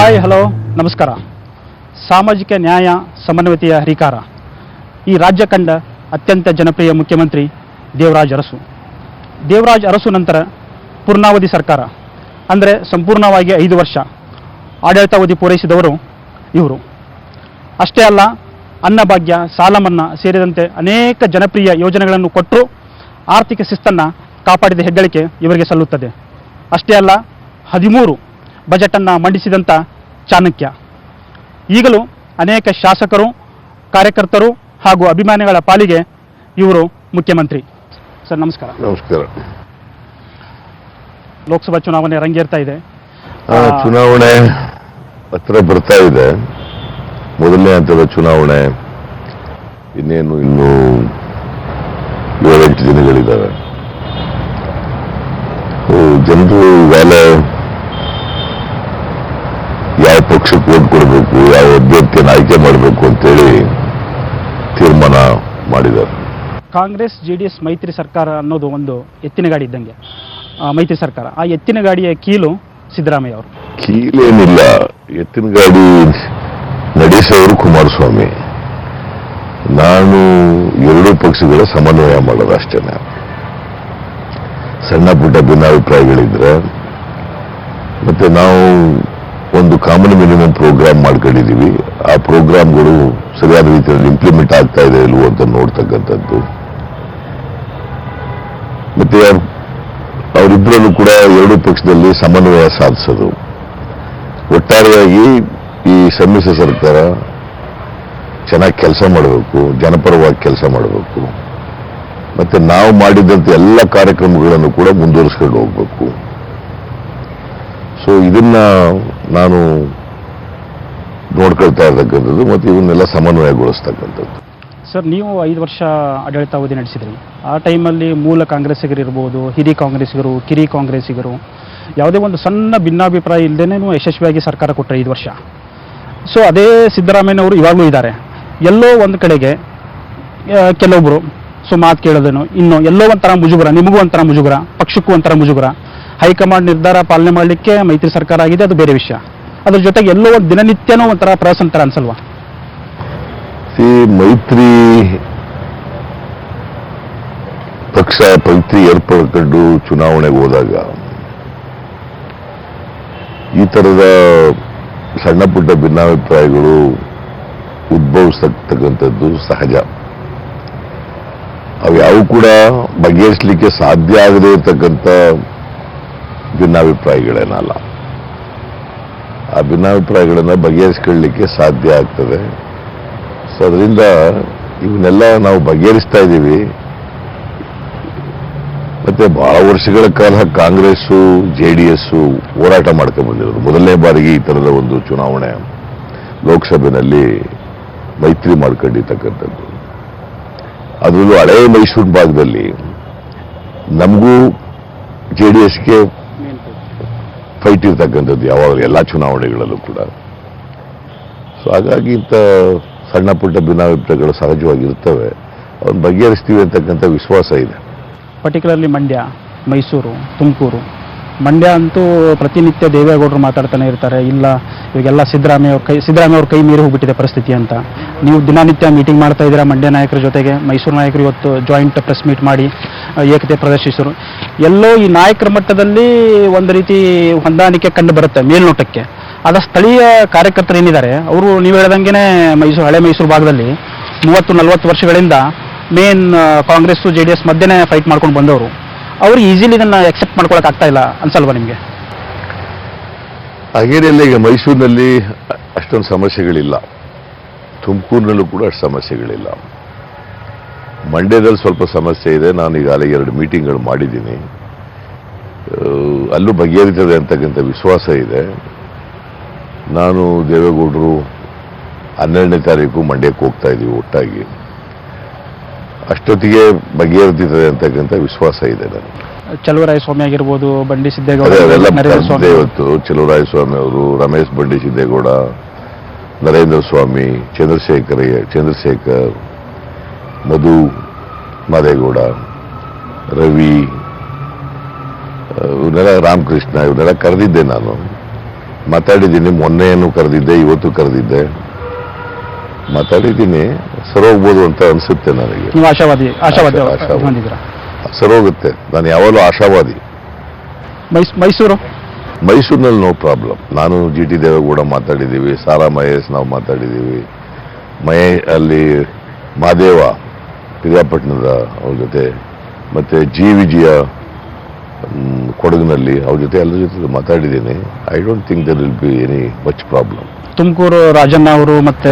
Hi hello ನಮಸ್ಕಾರ. ಸಾಮಾಜಿಕ ನ್ಯಾಯ ಸಮನ್ವಯತೆಯ ಹರಿಕಾರ ಈ ರಾಜ್ಯ ಕಂಡ ಅತ್ಯಂತ ಜನಪ್ರಿಯ ಮುಖ್ಯಮಂತ್ರಿ ದೇವರಾಜ್ ಅರಸು ನಂತರ ಪೂರ್ಣಾವಧಿ ಸರ್ಕಾರ ಅಂದರೆ ಸಂಪೂರ್ಣವಾಗಿ 5 ವರ್ಷ ಆಡಳಿತಾವಧಿ ಪೂರೈಸಿದವರು ಇವರು. ಅಷ್ಟೇ ಅಲ್ಲ, ಅನ್ನಭಾಗ್ಯ, ಸಾಲ ಮನ್ನಾ ಸೇರಿದಂತೆ ಅನೇಕ ಜನಪ್ರಿಯ ಯೋಜನೆಗಳನ್ನು ಕೊಟ್ಟು ಆರ್ಥಿಕ ಶಿಸ್ತನ್ನು ಕಾಪಾಡಿದ ಹೆಗ್ಗಳಿಕೆ ಇವರಿಗೆ ಸಲ್ಲುತ್ತದೆ. ಅಷ್ಟೇ ಅಲ್ಲ, 13 ಬಜೆಟನ್ನು ಮಂಡಿಸಿದಂಥ ಚಾಣಕ್ಯ. ಈಗಲೂ ಅನೇಕ ಶಾಸಕರು, ಕಾರ್ಯಕರ್ತರು ಹಾಗೂ ಅಭಿಮಾನಿಗಳ ಪಾಲಿಗೆ ಇವರು ಮುಖ್ಯಮಂತ್ರಿ. ಸರ್ ನಮಸ್ಕಾರ. ನಮಸ್ಕಾರ. ಲೋಕಸಭಾ ಚುನಾವಣೆ ರಂಗೇರ್ತಾ ಇದೆ. ಚುನಾವಣೆ ಹತ್ರ ಬರ್ತಾ ಇದೆ. ಮೊದಲನೇ ಹಂತದ ಚುನಾವಣೆ ಇನ್ನೂ 7-8 ದಿನಗಳಿದ್ದಾವೆ. ಜನರು ಈಗಾಗಲೇ ಯಾವ ಪಕ್ಷಕ್ಕೆ ವೋಟ್ ಕೊಡಬೇಕು, ಯಾವ ಅಭ್ಯರ್ಥಿಯನ್ನು ಆಯ್ಕೆ ಮಾಡಬೇಕು ಅಂತೇಳಿ ತೀರ್ಮಾನ ಮಾಡಿದ್ದಾರೆ. ಕಾಂಗ್ರೆಸ್ ಜೆಡಿಎಸ್ ಮೈತ್ರಿ ಸರ್ಕಾರ ಅನ್ನೋದು ಒಂದು ಎತ್ತಿನ ಗಾಡಿ ಇದ್ದಂಗೆ ಮೈತ್ರಿ ಸರ್ಕಾರ. ಆ ಎತ್ತಿನ ಗಾಡಿಯ ಕೀಲು ಸಿದ್ದರಾಮಯ್ಯ ಅವರು. ಕೀಲೇನಿಲ್ಲ, ಎತ್ತಿನ ಗಾಡಿ ನಡೆಸೋರು ಕುಮಾರಸ್ವಾಮಿ. ನಾನು ಎರಡೂ ಪಕ್ಷಗಳ ಸಮನ್ವಯ ಮಾಡೋದು ಅಷ್ಟೇನೆ. ಸಣ್ಣ ಪುಟ್ಟ ಭಿನ್ನಾಭಿಪ್ರಾಯಗಳಿದ್ರೆ ಮತ್ತೆ ನಾವು ಒಂದು ಕಾಮನ್ ಮಿನಿಮಮ್ ಪ್ರೋಗ್ರಾಮ್ ಮಾಡ್ಕೊಂಡಿದ್ದೀವಿ. ಆ ಪ್ರೋಗ್ರಾಮ್ಗಳು ಸರಿಯಾದ ರೀತಿಯಲ್ಲಿ ಇಂಪ್ಲಿಮೆಂಟ್ ಆಗ್ತಾ ಇದೆ ಇಲ್ವೋ ಅಂತ ನೋಡ್ತಕ್ಕಂಥದ್ದು. ಮತ್ತೆ ಅವರಿಬ್ಬರಲ್ಲೂ ಕೂಡ ಎರಡೂ ಪಕ್ಷದಲ್ಲಿ ಸಮನ್ವಯ ಸಾಧಿಸೋದು. ಒಟ್ಟಾರೆಯಾಗಿ ಈ ಸಮ್ಮಿಶ್ರ ಸರ್ಕಾರ ಚೆನ್ನಾಗಿ ಕೆಲಸ ಮಾಡಬೇಕು, ಜನಪರವಾಗಿ ಕೆಲಸ ಮಾಡಬೇಕು, ಮತ್ತೆ ನಾವು ಮಾಡಿದಂತೆ ಎಲ್ಲ ಕಾರ್ಯಕ್ರಮಗಳನ್ನು ಕೂಡ ಮುಂದುವರಿಸ್ಕೊಂಡು ಹೋಗ್ಬೇಕು. ಸೊ ಇದನ್ನ ನಾನು ನೋಡ್ಕೊಳ್ತಾ ಇರ್ತಕ್ಕಂಥದ್ದು ಮತ್ತು ಇವನ್ನೆಲ್ಲ ಸಮನ್ವಯಗೊಳಿಸ್ತಕ್ಕಂಥದ್ದು. ಸರ್, ನೀವು 5 ವರ್ಷ ಆಡಳಿತಾವಧಿ ನಡೆಸಿದ್ರಿ. ಆ ಟೈಮಲ್ಲಿ ಮೂಲ ಕಾಂಗ್ರೆಸ್ಸಿಗರಿರ್ಬೋದು, ಹಿರಿಯ ಕಾಂಗ್ರೆಸ್ಸಿಗರು, ಕಿರಿ ಕಾಂಗ್ರೆಸ್ಸಿಗರು ಯಾವುದೇ ಒಂದು ಸಣ್ಣ ಭಿನ್ನಾಭಿಪ್ರಾಯ ಇಲ್ಲದೇ ಯಶಸ್ವಿಯಾಗಿ ಸರ್ಕಾರ ಕೊಟ್ಟರೆ 5 ವರ್ಷ. ಸೊ ಅದೇ ಸಿದ್ದರಾಮಯ್ಯನವರು ಇವಾಗಲೂ ಇದ್ದಾರೆ. ಎಲ್ಲೋ ಒಂದು ಕಡೆಗೆ ಕೆಲವೊಬ್ಬರು ಮಾತು ಕೇಳೋದೇನು, ಇನ್ನು ಎಲ್ಲೋ ಒಂಥರ ಮುಜುಗರ, ನಿಮಗೂ ಒಂಥರ ಮುಜುಗರ, ಪಕ್ಷಕ್ಕೂ ಒಂಥರ ಮುಜುಗರ. ಹೈಕಮಾಂಡ್ ನಿರ್ಧಾರ ಪಾಲನೆ ಮಾಡಲಿಕ್ಕೆ ಮೈತ್ರಿ ಸರ್ಕಾರ ಆಗಿದೆ, ಅದು ಬೇರೆ ವಿಷಯ. ಅದ್ರ ಜೊತೆಗೆ ಎಲ್ಲೋ ಒಂದು ದಿನನಿತ್ಯನೂ ಒಂಥರ ಪ್ರವಾಸಂತರ ಅನ್ಸಲ್ವಾ? ಮೈತ್ರಿ ಪಕ್ಷ ಏರ್ಪಡ್ಕೊಂಡು ಚುನಾವಣೆಗೆ ಹೋದಾಗ ಈ ತರದ ಸಣ್ಣ ಪುಟ್ಟ ಭಿನ್ನಾಭಿಪ್ರಾಯಗಳು ಉದ್ಭವಿಸ್ತಕ್ಕಂಥದ್ದು ಸಹಜ. ಅವು ಕೂಡ ಬಗೆಹರಿಸಲಿಕ್ಕೆ ಸಾಧ್ಯ ಆಗದೇ ಇರತಕ್ಕಂಥ ಭಿನ್ನಾಭಿಪ್ರಾಯಗಳೇನಲ್ಲ. ಆ ಭಿನ್ನಾಭಿಪ್ರಾಯಗಳನ್ನು ಬಗೆಹರಿಸ್ಕೊಳ್ಳಲಿಕ್ಕೆ ಸಾಧ್ಯ ಆಗ್ತದೆ. ಸೊ ಅದರಿಂದ ಇವನ್ನೆಲ್ಲ ನಾವು ಬಗೆಹರಿಸ್ತಾ ಇದ್ದೀವಿ. ಮತ್ತೆ ಬಹಳ ವರ್ಷಗಳ ಕಾಲ ಕಾಂಗ್ರೆಸ್ಸು ಜೆಡಿಎಸ್ಸು ಹೋರಾಟ ಮಾಡ್ಕೊಂಡು ಬಂದಿರೋದು. ಮೊದಲನೇ ಬಾರಿಗೆ ಈ ಥರದ ಒಂದು ಚುನಾವಣೆ ಲೋಕಸಭೆಯಲ್ಲಿ ಮೈತ್ರಿ ಮಾಡ್ಕೊಂಡಿರ್ತಕ್ಕಂಥದ್ದು. ಅದರಲ್ಲೂ ಹಳೇ ಮೈಸೂರು ಭಾಗದಲ್ಲಿ ನಮಗೂ ಜೆಡಿಎಸ್ಗೆ ಫೈಟ್ ಇರ್ತಕ್ಕಂಥದ್ದು ಯಾವಾಗಲೂ ಎಲ್ಲ ಚುನಾವಣೆಗಳಲ್ಲೂ ಕೂಡ. ಸೊ ಹಾಗಾಗಿ ಇಂಥ ಸಣ್ಣ ಪುಟ್ಟ ಭಿನ್ನಾಭಿಪ್ರಾಯಗಳು ಸಹಜವಾಗಿರ್ತವೆ. ಅವನ್ನ ಬಗೆಹರಿಸ್ತೀವಿ ಅಂತಕ್ಕಂಥ ವಿಶ್ವಾಸ ಇದೆ. ಪರ್ಟಿಕ್ಯುಲರ್ಲಿ ಮಂಡ್ಯ, ಮೈಸೂರು, ತುಮಕೂರು. ಮಂಡ್ಯ ಅಂತೂ ಪ್ರತಿನಿತ್ಯ ದೇವೇಗೌಡರು ಮಾತಾಡ್ತಾನೆ ಇರ್ತಾರೆ, ಇಲ್ಲ ಇವಾಗೆಲ್ಲ ಸಿದ್ದರಾಮಯ್ಯ ಅವ್ರ ಕೈ ಮೀರಿ ಹೋಗ್ಬಿಟ್ಟಿದೆ ಪರಿಸ್ಥಿತಿ ಅಂತ. ನೀವು ದಿನನಿತ್ಯ ಮೀಟಿಂಗ್ ಮಾಡ್ತಾ ಇದ್ದೀರಾ ಮಂಡ್ಯ ನಾಯಕರ ಜೊತೆಗೆ. ಮೈಸೂರು ನಾಯಕರು ಇವತ್ತು ಜಾಯಿಂಟ್ ಪ್ರೆಸ್ ಮೀಟ್ ಮಾಡಿ ಏಕತೆ ಪ್ರದರ್ಶಿಸಿದರು. ಎಲ್ಲೋ ಈ ನಾಯಕರ ಮಟ್ಟದಲ್ಲಿ ಒಂದು ರೀತಿ ಹೊಂದಾಣಿಕೆ ಕಂಡು ಬರುತ್ತೆ ಮೇಲ್ನೋಟಕ್ಕೆ. ಆದ ಸ್ಥಳೀಯ ಕಾರ್ಯಕರ್ತರು ಏನಿದ್ದಾರೆ ಅವರು ನೀವು ಹೇಳ್ದಂಗೆ ಹಳೆ ಮೈಸೂರು ಭಾಗದಲ್ಲಿ 30-40 ವರ್ಷಗಳಿಂದ ಮೇನ್ ಕಾಂಗ್ರೆಸ್ಸು ಜೆಡಿಎಸ್ ಮಧ್ಯೆ ಫೈಟ್ ಮಾಡ್ಕೊಂಡು ಬಂದವರು. ಅವರು ಈಸಿಲಿ ಇದನ್ನು ಎಕ್ಸೆಪ್ಟ್ ಮಾಡ್ಕೊಳಕ್ ಆಗ್ತಾ ಇಲ್ಲ ಅನ್ಸಲ್ವಾ ನಿಮಗೆ? ಹಾಗೇನಿಲ್ಲ, ಈಗ ಮೈಸೂರಿನಲ್ಲಿ ಅಷ್ಟೊಂದು ಸಮಸ್ಯೆಗಳಿಲ್ಲ, ತುಮಕೂರಿನಲ್ಲೂ ಕೂಡ ಅಷ್ಟು ಸಮಸ್ಯೆಗಳಿಲ್ಲ. ಮಂಡ್ಯದಲ್ಲಿ ಸ್ವಲ್ಪ ಸಮಸ್ಯೆ ಇದೆ. ನಾನು ಈಗಾಗಲೇ 2 ಮೀಟಿಂಗ್ಗಳು ಮಾಡಿದ್ದೀನಿ. ಅಲ್ಲೂ ಬಗೆಹರಿತದೆ ಅಂತಕ್ಕಂಥ ವಿಶ್ವಾಸ ಇದೆ. ನಾನು ದೇವೇಗೌಡರು 12ನೇ ತಾರೀಕು ಮಂಡ್ಯಕ್ಕೆ ಹೋಗ್ತಾ ಇದ್ದೀವಿ ಒಟ್ಟಾಗಿ. ಅಷ್ಟೊತ್ತಿಗೆ ಬಗೆಹರಿತದೆ ಅಂತಕ್ಕಂಥ ವಿಶ್ವಾಸ ಇದೆ ನನಗೆ. ಚಲುವರಾಯಸ್ವಾಮಿ ಆಗಿರ್ಬೋದು, ಬಂಡಿ ಸಿದ್ದೇಗೌಡ, ಇವತ್ತು ಚಲುವರಾಯಸ್ವಾಮಿ ಅವರು, ರಮೇಶ್ ಬಂಡಿ ಸಿದ್ದೇಗೌಡ, ನರೇಂದ್ರ ಸ್ವಾಮಿ, ಚಂದ್ರಶೇಖರ್, ಮಧು ಮಾದೇಗೌಡ, ರವಿ, ಇವನ್ನೆಲ್ಲ ರಾಮಕೃಷ್ಣ, ಇವನ್ನೆಲ್ಲ ಕರೆದಿದ್ದೆ ನಾನು. ಮಾತಾಡಿದ್ದೀನಿ, ಮೊನ್ನೆಯನ್ನು ಕರೆದಿದ್ದೆ, ಇವತ್ತು ಕರೆದಿದ್ದೆ, ಮಾತಾಡಿದ್ದೀನಿ. ಸರೋಗ್ಬೋದು ಅಂತ ಅನ್ಸುತ್ತೆ ನನಗೆ. ನೀವು ಆಶಾವಾದಿ ಹೊಂದಿದ್ದೀರಾ? ಸರೋಗುತ್ತೆ. ನಾನು ಯಾವಾಗಲೂ ಆಶಾವಾದಿ. ಮೈಸೂರಿನಲ್ಲಿ ನೋ ಪ್ರಾಬ್ಲಮ್. ನಾನು GT ದೇವೇಗೌಡ ಮಾತಾಡಿದ್ದೀವಿ, ಸಾರಾ ಮಹೇಶ್ ನಾವು ಮಾತಾಡಿದ್ದೀವಿ, ಅಲ್ಲಿ ಮಹಾದೇವ ಪಿರಿಯಾಪಟ್ಟಣದ ಅವ್ರ ಜೊತೆ, ಮತ್ತೆ ವಿಜಯ ಕೊಡಗಿನಲ್ಲಿ ಅವ್ರ ಜೊತೆ ಎಲ್ಲರ ಜೊತೆ ಮಾತಾಡಿದ್ದೀನಿ. I don't think there will be any much problem. Tumakuru Rajanna ಅವರು ಮತ್ತೆ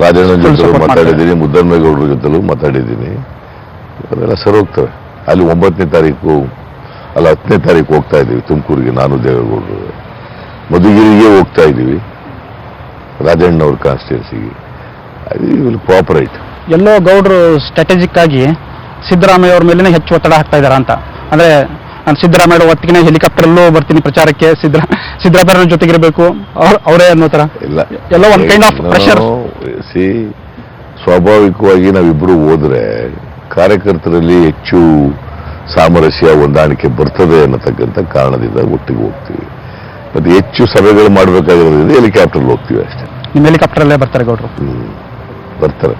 ರಾಜಣ್ಣ ಜೊತೆ ಮಾತಾಡಿದ್ದೀನಿ, ಮುದ್ದನ್ಮೇಗೌಡರ ಜೊತೆಲೂ ಮಾತಾಡಿದ್ದೀನಿ. ಅದೆಲ್ಲ ಸರಿ ಹೋಗ್ತವೆ. ಅಲ್ಲಿ 9ನೇ ತಾರೀಕು ಅಲ್ಲ 10ನೇ ತಾರೀಕು ಹೋಗ್ತಾ ಇದ್ದೀವಿ ತುಮಕೂರಿಗೆ, ನಾನು ದೇವೇಗೌಡರು. ಮಧುಗಿರಿಗೆ ಹೋಗ್ತಾ ಇದ್ದೀವಿ, ರಾಜಣ್ಣ ಅವ್ರ ಕಾನ್ಸ್ಟಿಟ್ಯೂನ್ಸಿಗೆ. Will cooperate. ಎಲ್ಲೋ ಗೌಡರು ಸ್ಟ್ರಾಟಜಿಕ್ ಆಗಿ ಸಿದ್ದರಾಮಯ್ಯ ಅವ್ರ ಮೇಲೇನೆ ಹೆಚ್ಚು ಒತ್ತಡ ಹಾಕ್ತಾ ಇದಾರ ಅಂತ. ಅಂದ್ರೆ ನಾನು ಸಿದ್ದರಾಮಯ್ಯ ಒತ್ತಿಗೆ ಹೆಲಿಕಾಪ್ಟರ್ಲ್ಲೂ ಬರ್ತೀನಿ ಪ್ರಚಾರಕ್ಕೆ, ಸಿದ್ದರಾಮಯ್ಯ ಜೊತೆಗಿರಬೇಕು ಅವರೇ ಅನ್ನೋ ತರ ಎಲ್ಲ ಒಂದ್ ಕೈಂಡ್ ಆಫ್ ಪ್ರೆಷರ್. ಸ್ವಾಭಾವಿಕವಾಗಿ ನಾವಿಬ್ರು ಹೋದ್ರೆ ಕಾರ್ಯಕರ್ತರಲ್ಲಿ ಹೆಚ್ಚು ಸಾಮರಸ್ಯ, ಹೊಂದಾಣಿಕೆ ಬರ್ತದೆ ಅನ್ನತಕ್ಕಂಥ ಕಾರಣದಿಂದ ಒಟ್ಟಿಗೆ ಹೋಗ್ತೀವಿ. ಮತ್ತೆ ಹೆಚ್ಚು ಸಭೆಗಳು ಮಾಡಬೇಕಾಗಿರೋದ್ರಿಂದ ಹೆಲಿಕಾಪ್ಟರ್ ಹೋಗ್ತೀವಿ ಅಷ್ಟೇ. ನಿಮ್ಮ ಹೆಲಿಕಾಪ್ಟರಲ್ಲೇ ಬರ್ತಾರೆ ಗೌಡ್ರು? ಬರ್ತಾರೆ.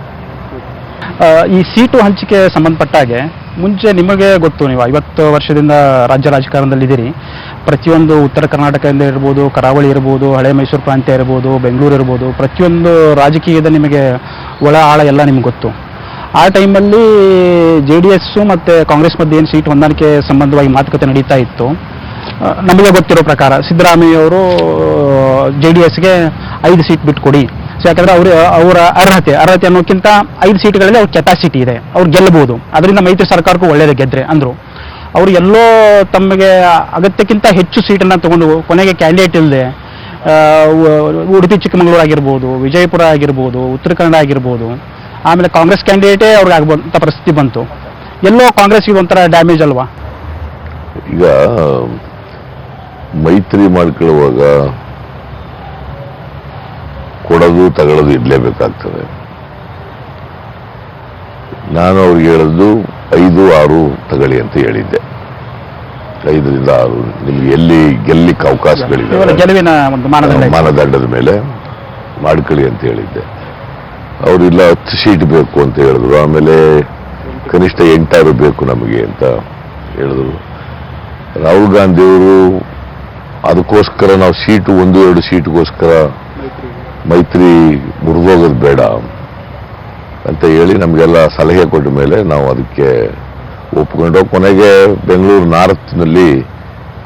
ಈ ಸೀಟು ಹಂಚಿಕೆ ಸಂಬಂಧಪಟ್ಟ ಹಾಗೆ ಮುಂಚೆ ನಿಮಗೆ ಗೊತ್ತು, ನೀವು 50 ವರ್ಷದಿಂದ ರಾಜ್ಯ ರಾಜಕಾರಣದಲ್ಲಿದ್ದೀರಿ. ಪ್ರತಿಯೊಂದು ಉತ್ತರ ಕರ್ನಾಟಕದಿಂದ ಇರ್ಬೋದು, ಕರಾವಳಿ ಇರ್ಬೋದು, ಹಳೆ ಮೈಸೂರು ಪ್ರಾಂತ್ಯ ಇರ್ಬೋದು, ಬೆಂಗಳೂರು ಇರ್ಬೋದು, ಪ್ರತಿಯೊಂದು ರಾಜಕೀಯದ ನಿಮಗೆ ಒಳ ಆಳ ಎಲ್ಲ ನಿಮ್ಗೆ ಗೊತ್ತು. ಆ ಟೈಮಲ್ಲಿ JDS ಮತ್ತು ಕಾಂಗ್ರೆಸ್ ಮಧ್ಯೆ ಏನು ಸೀಟ್ ಹೊಂದಾಣಿಕೆ ಸಂಬಂಧವಾಗಿ ಮಾತುಕತೆ ನಡೀತಾ ಇತ್ತು. ನಮಗೆ ಗೊತ್ತಿರೋ ಪ್ರಕಾರ ಸಿದ್ದರಾಮಯ್ಯ ಅವರು JDSಗೆ 5 ಸೀಟ್ ಬಿಟ್ಕೊಡಿ, ಯಾಕಂದ್ರೆ ಅವರ ಅರ್ಹತೆ ಅನ್ನೋಕ್ಕಿಂತ 5 ಸೀಟ್ಗಳಲ್ಲಿ ಅವ್ರ ಕೆಪಾಸಿಟಿ ಇದೆ, ಅವ್ರು ಗೆಲ್ಲಬಹುದು, ಅದರಿಂದ ಮೈತ್ರಿ ಸರ್ಕಾರಕ್ಕೂ ಒಳ್ಳೇದೇ ಗೆದ್ರೆ ಅಂದ್ರು. ಅವರು ಎಲ್ಲೋ ತಮಗೆ ಅಗತ್ಯಕ್ಕಿಂತ ಹೆಚ್ಚು ಸೀಟನ್ನು ತಗೊಂಡು ಕೊನೆಗೆ ಕ್ಯಾಂಡಿಡೇಟ್ ಇಲ್ಲದೆ ಉಡುಪಿ ಚಿಕ್ಕಮಗಳೂರು ಆಗಿರ್ಬೋದು, ವಿಜಯಪುರ ಆಗಿರ್ಬೋದು, ಉತ್ತರ ಕನ್ನಡ ಆಗಿರ್ಬೋದು, ಆಮೇಲೆ ಕಾಂಗ್ರೆಸ್ ಕ್ಯಾಂಡಿಡೇಟೇ ಅವ್ರಿಗೆ ಆಗುವಂಥ ಪರಿಸ್ಥಿತಿ ಬಂತು. ಎಲ್ಲೋ ಕಾಂಗ್ರೆಸ್ಗೆ ಒಂಥರ ಡ್ಯಾಮೇಜ್ ಅಲ್ವಾ? ಈಗ ಮೈತ್ರಿ ಮಾಡ್ಕೊಳ್ಳುವಾಗ ಕೊಡೋದು ತಗೊಳ್ಳೋದು ಇರಲೇಬೇಕಾಗ್ತದೆ. ನಾನು ಅವ್ರಿಗೆ ಹೇಳೋದು 5-6 ತಗೊಳ್ಳಿ ಅಂತ ಹೇಳಿದ್ದೆ. 5ರಿಂದ 6 ನಿಮ್ಗೆ ಎಲ್ಲಿ ಗೆಲ್ಲಿಕ್ಕೆ ಅವಕಾಶಗಳಿದೆ ಗೆಲುವಿನ ಒಂದು ಮಾನದಂಡದ ಮೇಲೆ ಮಾಡ್ಕೊಳ್ಳಿ ಅಂತ ಹೇಳಿದ್ದೆ. ಅವರಿಲ್ಲ 10 ಸೀಟ್ ಬೇಕು ಅಂತ ಹೇಳಿದ್ರು. ಆಮೇಲೆ ಕನಿಷ್ಠ 8 ಬೇಕು ನಮಗೆ ಅಂತ ಹೇಳಿದ್ರು. ರಾಹುಲ್ ಗಾಂಧಿಯವರು ಅದಕ್ಕೋಸ್ಕರ ನಾವು ಸೀಟು 1-2 ಸೀಟ್ಗೋಸ್ಕರ ಮೈತ್ರಿ ಮುರಿದೋಗೋದು ಬೇಡ ಅಂತ ಹೇಳಿ ನಮಗೆಲ್ಲ ಸಲಹೆ ಕೊಟ್ಟ ಮೇಲೆ ನಾವು ಅದಕ್ಕೆ ಒಪ್ಕೊಂಡು, ಕೊನೆಗೆ ಬೆಂಗಳೂರು ನಾರ್ತ್ನಲ್ಲಿ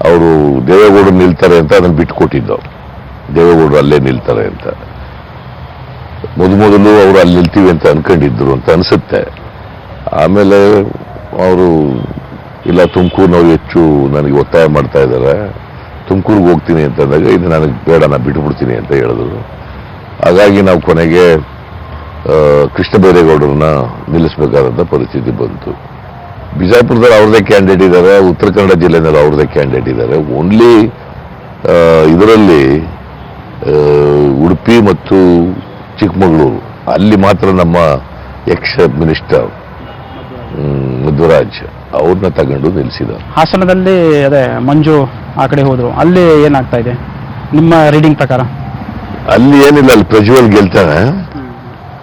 ಅವರು ದೇವೇಗೌಡರು ನಿಲ್ತಾರೆ ಅಂತ ಅದನ್ನು ಬಿಟ್ಟುಕೊಟ್ಟಿದ್ದು. ದೇವೇಗೌಡರು ಅಲ್ಲೇ ನಿಲ್ತಾರೆ ಅಂತ ಮೊದಲು ಅವರು ಅಲ್ಲಿ ನಿಲ್ತೀವಿ ಅಂತ ಅನ್ಕೊಂಡಿದ್ರು ಅಂತ ಅನ್ಸುತ್ತೆ. ಆಮೇಲೆ ಅವರು ಇಲ್ಲ ತುಮಕೂರಿನವ್ರು ಹೆಚ್ಚು ನನಗೆ ಒತ್ತಾಯ ಮಾಡ್ತಾ ಇದ್ದಾರೆ, ತುಮಕೂರಿಗೆ ಹೋಗ್ತೀನಿ ಅಂತಂದಾಗ ಇದು ನನಗೆ ಬೇಡ, ನಾನು ಬಿಟ್ಟುಬಿಡ್ತೀನಿ ಅಂತ ಹೇಳಿದ್ರು. ಹಾಗಾಗಿ ನಾವು ಕೊನೆಗೆ ಕೃಷ್ಣ ಬೈರೇಗೌಡರನ್ನ ನಿಲ್ಲಿಸಬೇಕಾದಂಥ ಪರಿಸ್ಥಿತಿ ಬಂತು. ಬಿಜಾಪುರದಲ್ಲಿ ಅವ್ರದೇ ಕ್ಯಾಂಡಿಡೇಟ್ ಇದ್ದಾರೆ, ಉತ್ತರ ಕನ್ನಡ ಜಿಲ್ಲೆನಲ್ಲಿ ಅವ್ರದೇ ಕ್ಯಾಂಡಿಡೇಟ್ ಇದ್ದಾರೆ. ಓನ್ಲಿ ಇದರಲ್ಲಿ ಉಡುಪಿ ಮತ್ತು ಚಿಕ್ಕಮಗಳೂರು ಅಲ್ಲಿ ಮಾತ್ರ ನಮ್ಮ ಎಕ್ಸ್ ಮಿನಿಸ್ಟರ್ ಮಧ್ವರಾಜ್ ಅವ್ರನ್ನ ತಗೊಂಡು ನಿಲ್ಲಿಸಿದ. ಹಾಸನದಲ್ಲಿ ಅದೇ ಮಂಜು ಆ ಕಡೆ ಹೋದ್ರು, ಅಲ್ಲಿ ಏನಾಗ್ತಾ ಇದೆ ನಿಮ್ಮ ರೀಡಿಂಗ್ ಪ್ರಕಾರ? ಅಲ್ಲಿ ಏನಿಲ್ಲ, ಅಲ್ಲಿ ಪ್ರಜ್ವಲ್ ಗೆಲ್ತಾನೆ,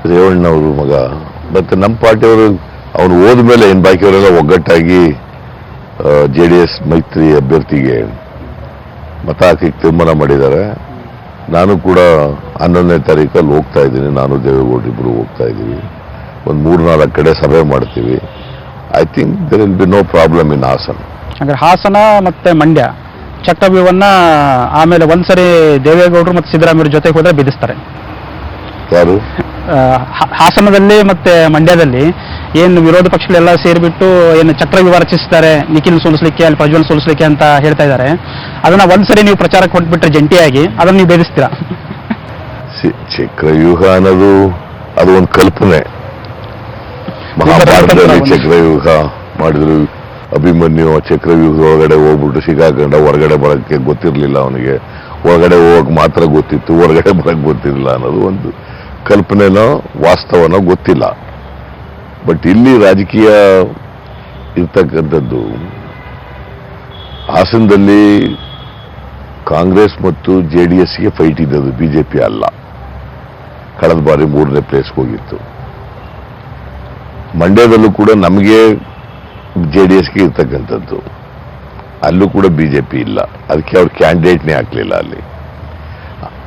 ರೇವಣ್ಣವರು ಮಗ. ಮತ್ತೆ ನಮ್ಮ ಪಾರ್ಟಿಯವರು ಅವನು ಹೋದ್ಮೇಲೆ ಏನು ಬಾಕಿಯವರೆಲ್ಲ ಒಗ್ಗಟ್ಟಾಗಿ JDS ಮೈತ್ರಿ ಅಭ್ಯರ್ಥಿಗೆ ಮತ ಹಾಕಿ ತೀರ್ಮಾನ ಮಾಡಿದ್ದಾರೆ. ನಾನು ಕೂಡ 11ನೇ ತಾರೀಕಲ್ಲಿ ಹೋಗ್ತಾ ಇದ್ದೀನಿ, ನಾನು ದೇವೇಗೌಡರು ಇಬ್ಬರು ಹೋಗ್ತಾ ಇದ್ದೀವಿ. ಒಂದು 3-4 ಕಡೆ ಸಭೆ ಮಾಡ್ತೀವಿ. I think there will be no problem in Hassan. ಹಾಗಾದ್ರೆ ಹಾಸನ ಮತ್ತೆ ಮಂಡ್ಯ ಚಕ್ರವ್ಯೂಹವನ್ನ ಆಮೇಲೆ ಒಂದ್ಸರಿ ದೇವೇಗೌಡರು ಮತ್ತು ಸಿದ್ದರಾಮಯ್ಯ ಜೊತೆಗೆ ಹೋದ್ರೆ ಬಿಡಿಸ್ತಾರೆ. ಯಾರು? ಹಾಸನದಲ್ಲಿ ಮತ್ತೆ ಮಂಡ್ಯದಲ್ಲಿ ಏನು ವಿರೋಧ ಪಕ್ಷಗಳೆಲ್ಲ ಸೇರಿಬಿಟ್ಟು ಏನು ಚಕ್ರವ್ಯೂಹ ರಚಿಸ್ತಾರೆ, ನಿಖಿಲ್ ಸೋಲಿಸಲಿಕ್ಕೆ, ಅಲ್ಲಿ ಪ್ರಜ್ವಲ್ ಸೋಲಿಸಲಿಕ್ಕೆ ಅಂತ ಹೇಳ್ತಾ ಇದ್ದಾರೆ. ಅದನ್ನ ಒಂದ್ಸರಿ ನೀವು ಪ್ರಚಾರಕ್ಕೆ ಕೊಟ್ಬಿಟ್ರೆ ಜಂಟಿಯಾಗಿ ಅದನ್ನ ನೀವು ಬೇಧಿಸ್ತೀರಾ? ಚಕ್ರವ್ಯೂಹ ಅನ್ನೋದು ಅದು ಒಂದು ಕಲ್ಪನೆ. ಮಹಾಭಾರತದಲ್ಲಿ ಚಕ್ರವ್ಯೂಹ ಮಾಡಿದ್ರು. ಅಭಿಮನ್ಯು ಚಕ್ರವ್ಯೂಹದ ಒಳಗಡೆ ಹೋಗ್ಬಿಟ್ಟು ಸಿಗಾಕೊಂಡ, ಹೊರಗಡೆ ಬರೋಕ್ಕೆ ಗೊತ್ತಿರಲಿಲ್ಲ ಅವನಿಗೆ, ಒಳಗಡೆ ಹೋಗಕ್ಕೆ ಮಾತ್ರ ಗೊತ್ತಿತ್ತು, ಹೊರಗಡೆ ಬರೋಕ್ಕೆ ಗೊತ್ತಿರಲಿಲ್ಲ ಅನ್ನೋದು ಒಂದು ಕಲ್ಪನೆನೋ ವಾಸ್ತವನೋ ಗೊತ್ತಿಲ್ಲ. ಬಟ್ ಇಲ್ಲಿ ರಾಜಕೀಯ ಇರ್ತಕ್ಕಂಥದ್ದು ಹಾಸನದಲ್ಲಿ ಕಾಂಗ್ರೆಸ್ ಮತ್ತು JDSಗೆ ಫೈಟ್ ಇದ್ದದ್ದು, ಬಿಜೆಪಿ ಅಲ್ಲ. ಕಳೆದ ಬಾರಿ 3ನೇ ಪ್ಲೇಸ್ಗೆ ಹೋಗಿತ್ತು. ಮಂಡ್ಯದಲ್ಲೂ ಕೂಡ ನಮಗೆ JDSಗೆ ಇರ್ತಕ್ಕಂಥದ್ದು, ಅಲ್ಲೂ ಕೂಡ ಬಿಜೆಪಿ ಇಲ್ಲ. ಅದಕ್ಕೆ ಅವ್ರು ಕ್ಯಾಂಡಿಡೇಟ್ನೇ ಹಾಕ್ಲಿಲ್ಲ. ಅಲ್ಲಿ